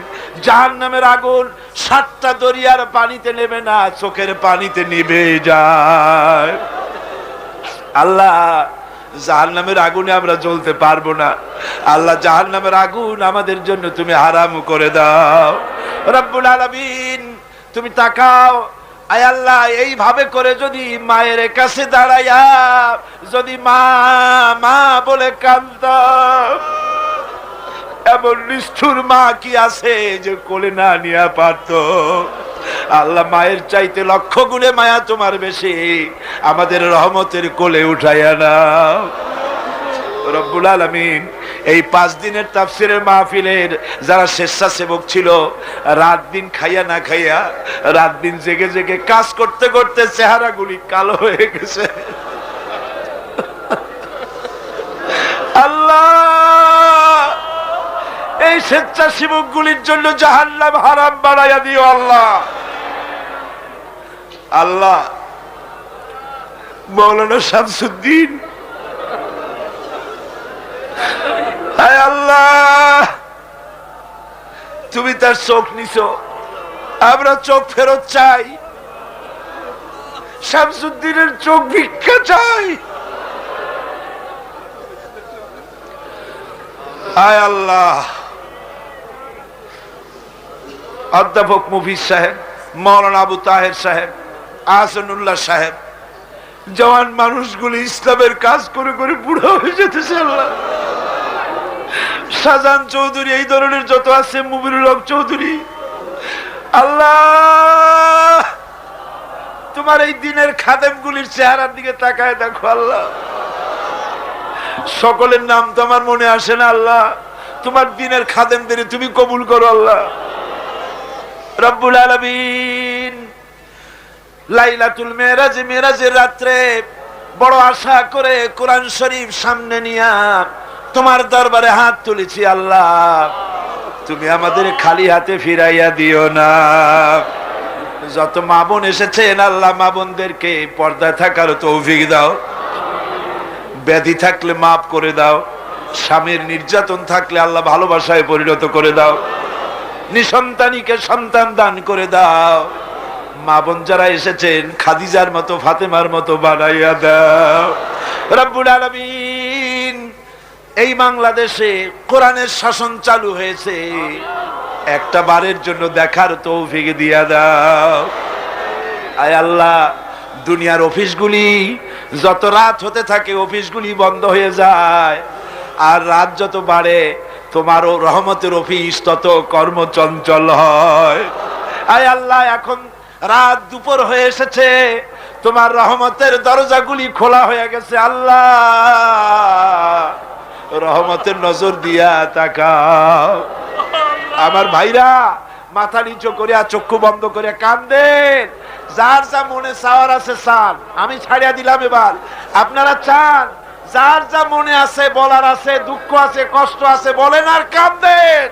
জাহান্নামের আগুন 7টা দরিয়ার পানিতে নেবে না, চোখের পানিতে নিভে যায়। আল্লাহ জাহান্নামের আগুনে আমরা জ্বলতে পারবো না। আল্লাহ জাহান্নামের আগুন আমাদের জন্য তুমি হারাম করে দাও। রব্বুল আলামিন তুমি তাকাও, আয় আল্লাহ এইভাবে করে যদি মায়ের কাছে দাঁড়াইয়া যদি মা মা বলে কাঁদতাম, এমন নিষ্ঠুর মা কি আছে যে কোলে না নিয়ে পারতো? আল্লাহ মায়ের চাইতে লক্ষ গুণে মায়া তোমার বেশি, আমাদের রহমতের কোলে উঠাইয়া নাও। রব্বুল আলামিন এই 5 দিনের তাফসীরের মাহফিলের যারা স্বেচ্ছাসেবক ছিল, রাত দিন খাইয়া না খাইয়া, রাত দিন জেগে জেগে কাজ করতে করতে চেহারাগুলি কালো হয়ে গেছে। আল্লাহ এই স্বেচ্ছাসেবক গুলির জন্য জাহান্নাম হারাম বানাইয়া দিও আল্লাহ। আল্লাহ মৌলানা শামসুদ্দিন, হায় আল্লাহ তুমি তার চোখ নিছো, আমরা চোখ ফেরত চাই, শামসুদ্দিনের চোখ ভিক্ষা চাই। হায় আল্লাহ অধ্যাপক মুফিজ সাহেব, মৌলানা আবু তাহের সাহেব, আহসানুল্লাহ সাহেব, জওয়ান মানুষগুলি ইসলামের কাজ করে করে বুড়ো হয়ে যেতেছে। আল্লাহ শাহজাহান চৌধুরী, এই ধরনের যত আছে, মুবিনুল হক চৌধুরী, আল্লাহ তোমার এই দিনের খাদেম গুলির চেহারার দিকে তাকায় দেখো আল্লাহ। সকলের নাম তো আমার মনে আসে না আল্লাহ, তোমার দিনের খাদেমদের তুমি কবুল করো আল্লাহ। রব্বুল আলামিন লাইলাতুল মেরাজ, মেরাজের রাত্রে বড় আশা করে কোরআন শরীফ সামনে নিয়া তোমার দরবারে হাত তুলেছি আল্লাহ, তুমি আমাদের খালি হাতে ফিরাইয়া দিও না। যত মা বোন এসেছেন আল্লাহ, মা বোনদেরকে পর্দায় থাকার তৌফিক দাও, ব্যাধি থাকলে মাফ করে দাও, স্বামীর নির্যাতন থাকলে আল্লাহ ভালোবাসায় পরিণত করে দাও, নিঃসন্তানীকে সন্তান দান করে দাও, মা বোন যারা এসেছেন খাদিজার মতো ফাতেমার মতো বানাইয়া দাও। রব্বুল আলামিন এই বাংলাদেশে কোরআনের শাসন চালু হয়েছে, একটা বারের জন্য দেখার তৌফিক দিয়া দাও। আয় আল্লাহ দুনিয়ার অফিসগুলি যত রাত হতে থাকে অফিসগুলি বন্ধ হয়ে যায়, আর রাত যত বাড়ে তোমারও রহমতের অফিস তত কর্মচঞ্চল হয়। আয় আল্লাহ এখন রাত দুপুর হয়ে এসেছে, তোমার রহমতের দরজাগুলি খোলা হয়ে গেছে আল্লাহ, রহমতের নজর দিয়া তাকাও। আমার ভাইরা মাথা নিচু করিয়া চক্ষু বন্ধ করে কান্দেন, যার যা মনে চাওয়ার আছে চান, আমি ছাড়িয়া দিলাম। এবার আপনারা চান, যার যা মনে আছে বলার আছে, দুঃখ আছে, কষ্ট আছে, বলেন আর কাঁদেন।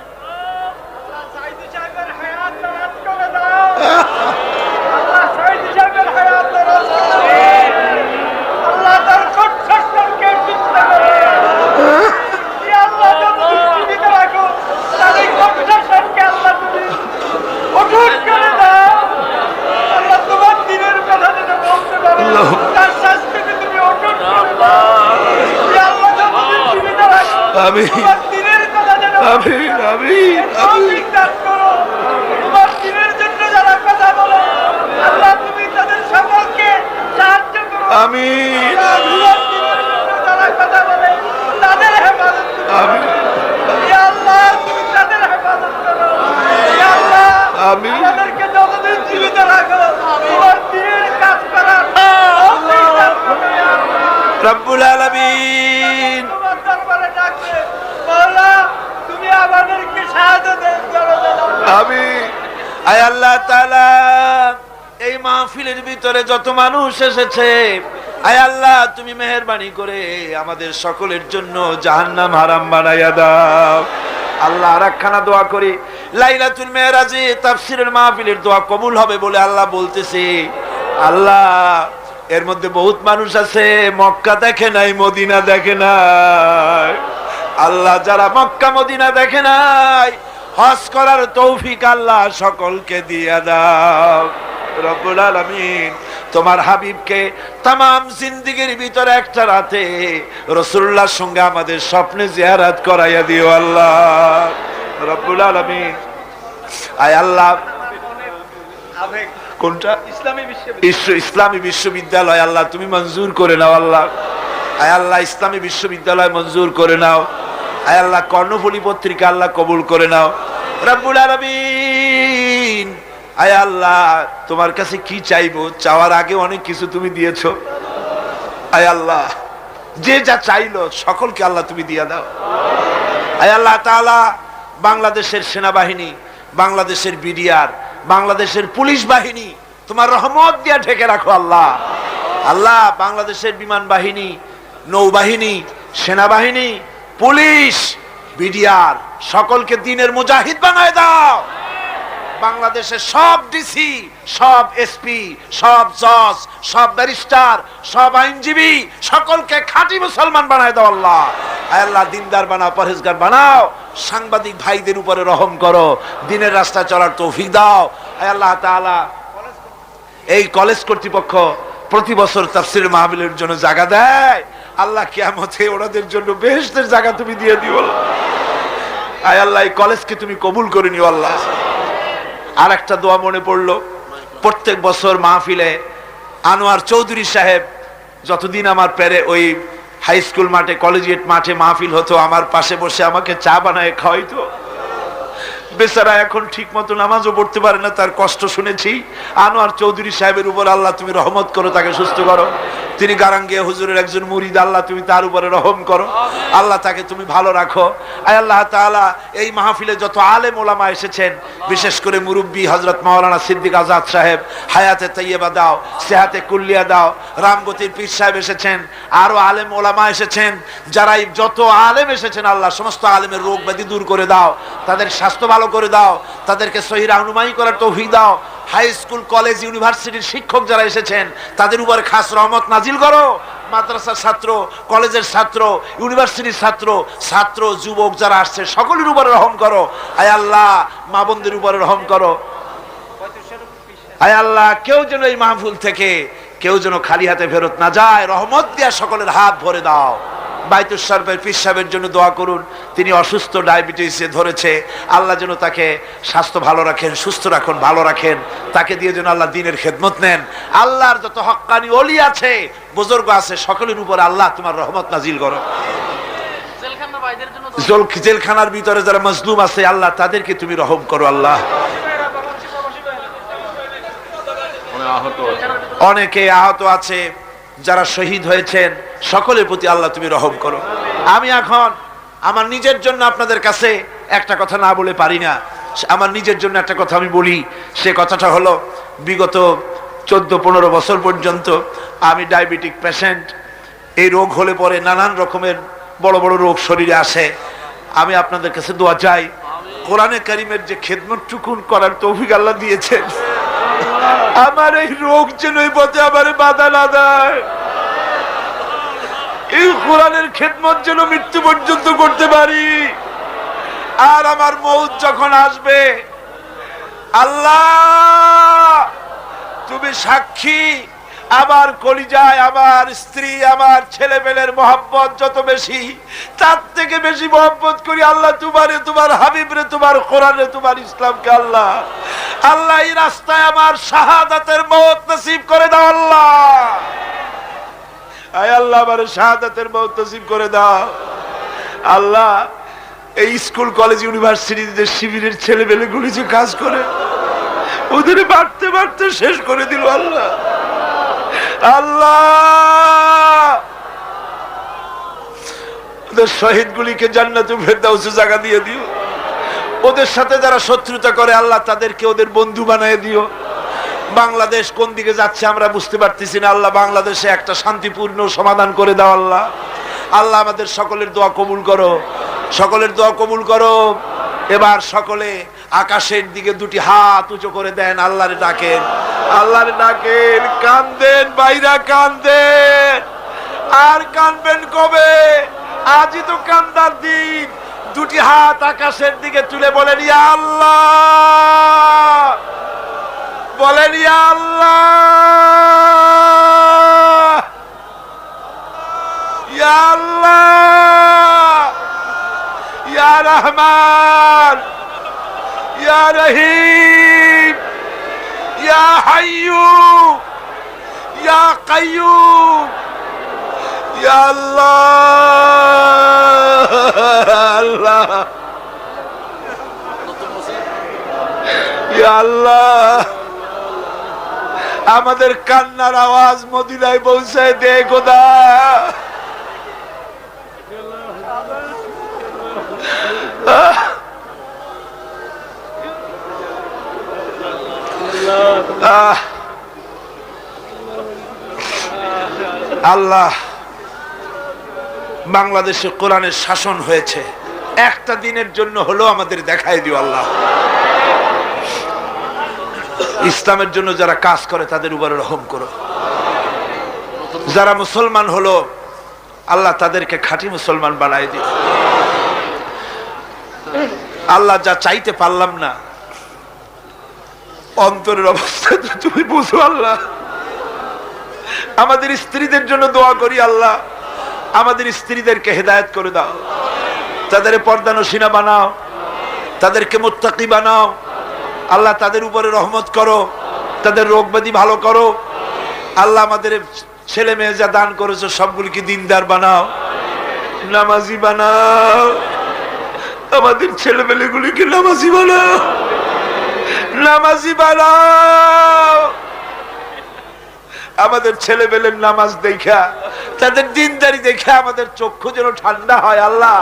রব্বুল আলামিন আয় আল্লাহ তাআলা এই মাহফিলের ভিতরে যত মানুষ এসেছে, আয় আল্লাহ তুমি মেহেরবানি করে আমাদের সকলের জন্য জাহান্নাম হারাম বানাইয়া দাও আল্লাহ। আর একখানা দোয়া করি, লাইলাতুল মেরাজে তাফসীরের মাহফিলের দোয়া কবুল হবে বলে আল্লাহ বলতেছে। আল্লাহ এর মধ্যে বহুত মানুষ আছে মক্কা দেখে নাই, মদিনা দেখে নাই, আল্লাহ যারা মক্কা মদিনা দেখে নাই হজ করার তৌফিক আল্লাহ সকলকে দিয়া দাও। রব্বুল আলামিন তোমার হাবিবকে তামাম জিন্দেগীর ভিতরে একটা রাতে রাসূলুল্লাহর সঙ্গে আমাদের স্বপ্নে জিয়ারত করাইয়া দিও আল্লাহ রব্বুল আলামিন। আয় আল্লাহ, কোনটা? ইসলামী বিশ্ববিদ্যালয় আল্লাহ তুমি মঞ্জুর করে নাও আল্লাহ। আয় আল্লাহ, ইসলামী বিশ্ববিদ্যালয় মঞ্জুর করে নাও। আয় আল্লাহ, কর্ণফুলী পত্রিকা আল্লাহ কবুল করে নাও রব্বুল আলামিন। আয় আল্লাহ, তোমার কাছে কি চাইবো, চাওয়ার আগে অনেক কিছু তুমি দিয়েছো। আয় আল্লাহ, যে যা চাইলো সকলকে আল্লাহ তুমি দিয়ে দাও। আয় আল্লাহ তাআলা, বাংলাদেশের সেনাবাহিনী, বাংলাদেশের বিডিআর, বাংলাদেশের পুলিশ বাহিনী তোমার রহমত দিয়া ঢেকে রাখো আল্লাহ। আল্লাহ, বাংলাদেশের বিমান বাহিনী, নৌবাহিনী, সেনাবাহিনী, পুলিশ, বিডিআর সকলকে দ্বীনের মুজাহিদ বানায় দাও। বাংলাদেশের সব ডিসি, সব এসপি, সব জজ, সব ব্যারিস্টার, সব আইনজীবী সকলকে খাঁটি মুসলমান বানায় দাও আল্লাহ। আয় আল্লাহ, দিনদার বানাও, পরহেজগার বানাও। সাংবাদিক ভাইদের উপরে রহম করো, দ্বীনের রাস্তায় চলার তৌফিক দাও। আয় আল্লাহ তাআলা, এই কলেজ কর্তৃপক্ষ প্রতি বছর তাফসীর মাহফিলের জন্য জায়গা দেয় আল্লাহ, কিয়ামতে ওনাদের জন্য বেহেশতের জায়গা তুমি দিয়ে দিও। আয় আল্লাহ, এই কলেজকে তুমি কবুল করে নিও আল্লাহ। আর একটা দোয়া মনে পড়লো, প্রত্যেক বছর মাহফিলে আনোয়ার চৌধুরী সাহেব যতদিন আমার পেরে ওই হাই স্কুল মাঠে, কলেজিয়েট মাঠে মাহফিল হতো, আমার পাশে বসে আমাকে চা বানায় খাওয়াইতো। বেচারা এখন ঠিক মতো নামাজও পড়তে পারে না, তার কষ্ট শুনেছি। আনোয়ার চৌধুরী সাহেবের উপর আল্লাহ তুমি রহমত করো, তাকে সুস্থ করো। তিনি গারাঙ্গিয়া হুজুরের একজন মুরিদ, আল্লাহ তুমি তার উপরে রহম করো আল্লাহ, তাকে তুমি ভালো রাখো। আয় আল্লাহ তাআলা, এই মাহফিলে যত আলেম ওলামা এসেছেন, বিশেষ করে মুরব্বী হযরত মাওলানা সিদ্দিক আজাদ সাহেব, হায়াতে তাইয়্যিবা দাও, সেহাতে কুল্লিয়া দাও। রামগতির পীর সাহেব এসেছেন, আরো আলেম ওলামা এসেছেন। যারা যত আলেম এসেছেন আল্লাহ, সমস্ত আলেমের রোগ ব্যাধি দূর করে দাও, তাদের স্বাস্থ্য ভালো করে দাও, তাদেরকে সহি রাহনুমাই করার তৌফিক দাও। হাই স্কুল, কলেজ, ইউনিভার্সিটির শিক্ষক যারা এসেছেন তাদের উপর খাস রহমত নাজিল করো। মাদ্রাসার ছাত্র, কলেজের ছাত্র, ইউনিভার্সিটির ছাত্র, ছাত্র যুবক যারা আসছে সকলের উপরে রহম করো। আয় আল্লাহ, মা বোনদের উপরে রহম করো। আয় আল্লাহ, কেউ যেন এই মাহফিল থেকে কেউ যেন খালি হাতে ফেরত না যায়, রহমত দিয়া সকলের হাত ভরে দাও। বাইতুল শরফের পীর সাহেবের জন্য দোয়া করুন, তিনি অসুস্থ, ডায়াবেটিসে ধরেছে। আল্লাহ যেন তাকে স্বাস্থ্য ভালো রাখেন, সুস্থ রাখুন, ভালো রাখেন। তাকে দিয়ে যেন আল্লাহ দ্বীনের খেদমত নেন। আল্লাহর যত হক্কানি ওলি আছে, বুজুর্গ আছে, সকলের উপর আল্লাহ তোমার রহমত নাজিল করো। জেলখানার ভিতরে যারা মজলুম আছে আল্লাহ, তাদেরকে তুমি রহম করো আল্লাহ। অনেকে আহত আছে, যারা শহীদ হয়েছেন, সকলের প্রতি আল্লাহ তুমি রহম করো। আমি এখন আমার নিজের জন্য আপনাদের কাছে একটা কথা না বলে পারি না। আমার নিজের জন্য একটা কথা আমি বলি। সে কথাটা হলো, বিগত 14-15 বছর পর্যন্ত আমি ডায়াবেটিক পেশেন্ট। এই রোগ হলে পরে নানান রকমের বড় বড় রোগ শরীরে আসে। আমি আপনাদের কাছে দোয়া চাই, কোরআনে কারিমের যে খেদমতটুকুন করার তৌফিক আল্লাহ দিয়েছেন, আমার এই রোগ যেন এই পথে আমার বাধা না দেয়। এই কোরআনের খেদমত যেন মৃত্যু পর্যন্ত করতে পারি। আর আমার মৌত যখন আসবে, আল্লাহ তুমি সাক্ষী, আমার কলিজায় আমার স্ত্রী, আমার ছেলেমেয়ের মহব্বত যত বেশি, তার থেকে বেশি মহব্বত করি আল্লাহ তোমারে, তোমার হাবিবরে, তোমার কোরআনে, তোমার ইসলামকে। আল্লাহ আল্লাহ, এই রাস্তায় আমার শাহাদাতের মওত নসিব করে দাও আল্লাহ। আয় আল্লাহ, আমার শাহাদাতের মওত নসিব করে দাও আল্লাহ। এই স্কুল, কলেজ, ইউনিভার্সিটিতে শিবিরের ছেলেমেয়েগুলি যে কাজ করে, ওদের বাড়তে বাড়তে শেষ করে দিল আল্লাহ। আল্লাহ, ওদের শহীদগুলিকে জান্নাতুল ফেরদাউসে জায়গা দিয়ে দিও। ওদের সাথে যারা শত্রুতা করে আল্লাহ, তাদেরকে ওদের বন্ধু বানিয়ে দিও। বাংলাদেশ কোন দিকে যাচ্ছে আমরা বুঝতে পারতেছি না আল্লাহ, বাংলাদেশে একটা শান্তিপূর্ণ সমাধান করে দাও আল্লাহ। আল্লাহ, আমাদের সকলের দোয়া কবুল করো, সকলের দোয়া কবুল করো। এবার সকলে আকাশের দিকে দুটি হাত উঁচু করে দেন, আল্লাহরে ডাকেন, আল্লাহরে ডাকেন। কান্দেন বাইরা, কান্দেন। আর কানবেন কবে? আজই তো কান্দার দিন। দুটি হাত আকাশের দিকে তুলে বলেন, ইয়া আল্লাহ, বলেন ইয়া আল্লাহ, ইয়া আল্লাহ, ইয়া রহমান, ইয়া রহিম, ইয়া হাইয়ু, ইয়া কাইয়ুম, ইয়া আল্লাহ, আল্লাহ, ইয়া আল্লাহ, আমাদের কান্নার আওয়াজ মদিনায় পৌঁছায় দে খোদা। আল্লাহ, বাংলাদেশে কোরআনের শাসন হয়েছে, একটা দিনের জন্য হলো আমাদের দেখাই দিও আল্লাহ। ইসলামের জন্য যারা কাজ করে তাদের উপরে রহম করো। যারা মুসলমান হলো আল্লাহ তাদেরকে খাঁটি মুসলমান বানাই দিও আল্লাহ। যা চাইতে পারলাম না, অন্তরের অবস্থা তুমি বুঝো আল্লাহ। আমাদের স্ত্রীদের জন্য দোয়া করি আল্লাহ, আমাদের স্ত্রীদেরকে হেদায়েত করে দাও, তাদের পর্দানশীনা বানাও, তাদেরকে মুত্তাকি বানাও আল্লাহ। তাদের উপরে রহমত করো, তাদের রোগ ব্যাধি ভালো করো আল্লাহ। আমাদের ছেলে মেয়ে যা দান করেছো সবগুলিকে দিনদার বানাও, নামাজি বানাও। আমাদের ছেলে মেয়েগুলিকে নামাজি বানাও, নামাজি বানাও। আমাদের ছেলে মেয়ের নামাজ দেখা, তাদের দিনদারি দেখে আমাদের চক্ষু যেন ঠান্ডা হয় আল্লাহ।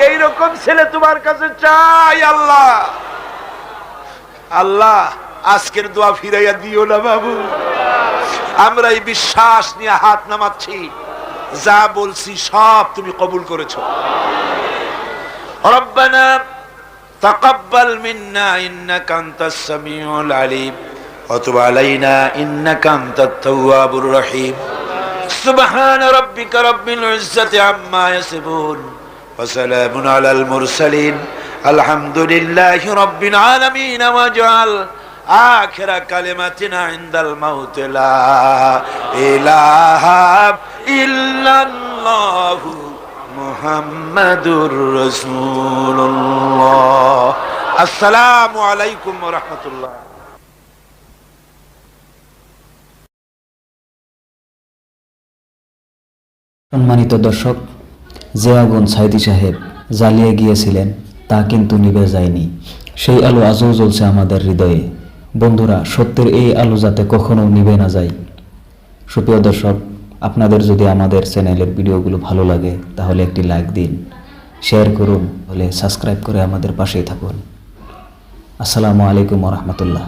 এইরকম ছেলে তোমার কাছে চাই আল্লাহ। আল্লাহ, আজকের দোয়া ফিরাইয়া দিও না বাবু। আমরা এই বিশ্বাস নিয়ে হাত নামাচ্ছি, যা বলছি সব তুমি কবুল করেছো। রব্বানা তাকাব্বাল মিন্না ইন্নাকা আনতাস সামিউল আলিম ওয়া তুব আলাইনা ইন্নাকা আনতাত তাওয়াবুর রহিম। সুবহানা রাব্বিকা রাব্বিল ইজ্জাতি আম্মা ইয়াসিফুন ওয়া সালামুন আলাল মুরসালিন আলহামদুলিল্লাহি রাব্বিল আলামিন। ওয়াজআল আখিরা কালিমাতিনা ইনদাল মাউত লা ইলাহা ইল্লাল্লাহু মুহাম্মাদুর রাসূলুল্লাহ। আসসালামু আলাইকুম ওয়া রাহমাতুল্লাহ। সম্মানিত দর্শক, যে আগুন সাইদি সাহেব জ্বালিয়ে গিয়েছিলেন তা কিন্তু নিভে যায়নি, সেই আলো আজও জ্বলছে আমাদের হৃদয়ে। বন্ধুরা, সত্যের এই আলো যাতে কখনো নিভে না যায়। সুপ্রিয় দর্শক, আপনাদের যদি আমাদের চ্যানেলের ভিডিওগুলো ভালো লাগে তাহলে একটি লাইক দিন, শেয়ার করুন, হলে সাবস্ক্রাইব করে আমাদের পাশেই থাকুন। আসসালামু আলাইকুম ওয়া রাহমাতুল্লাহ।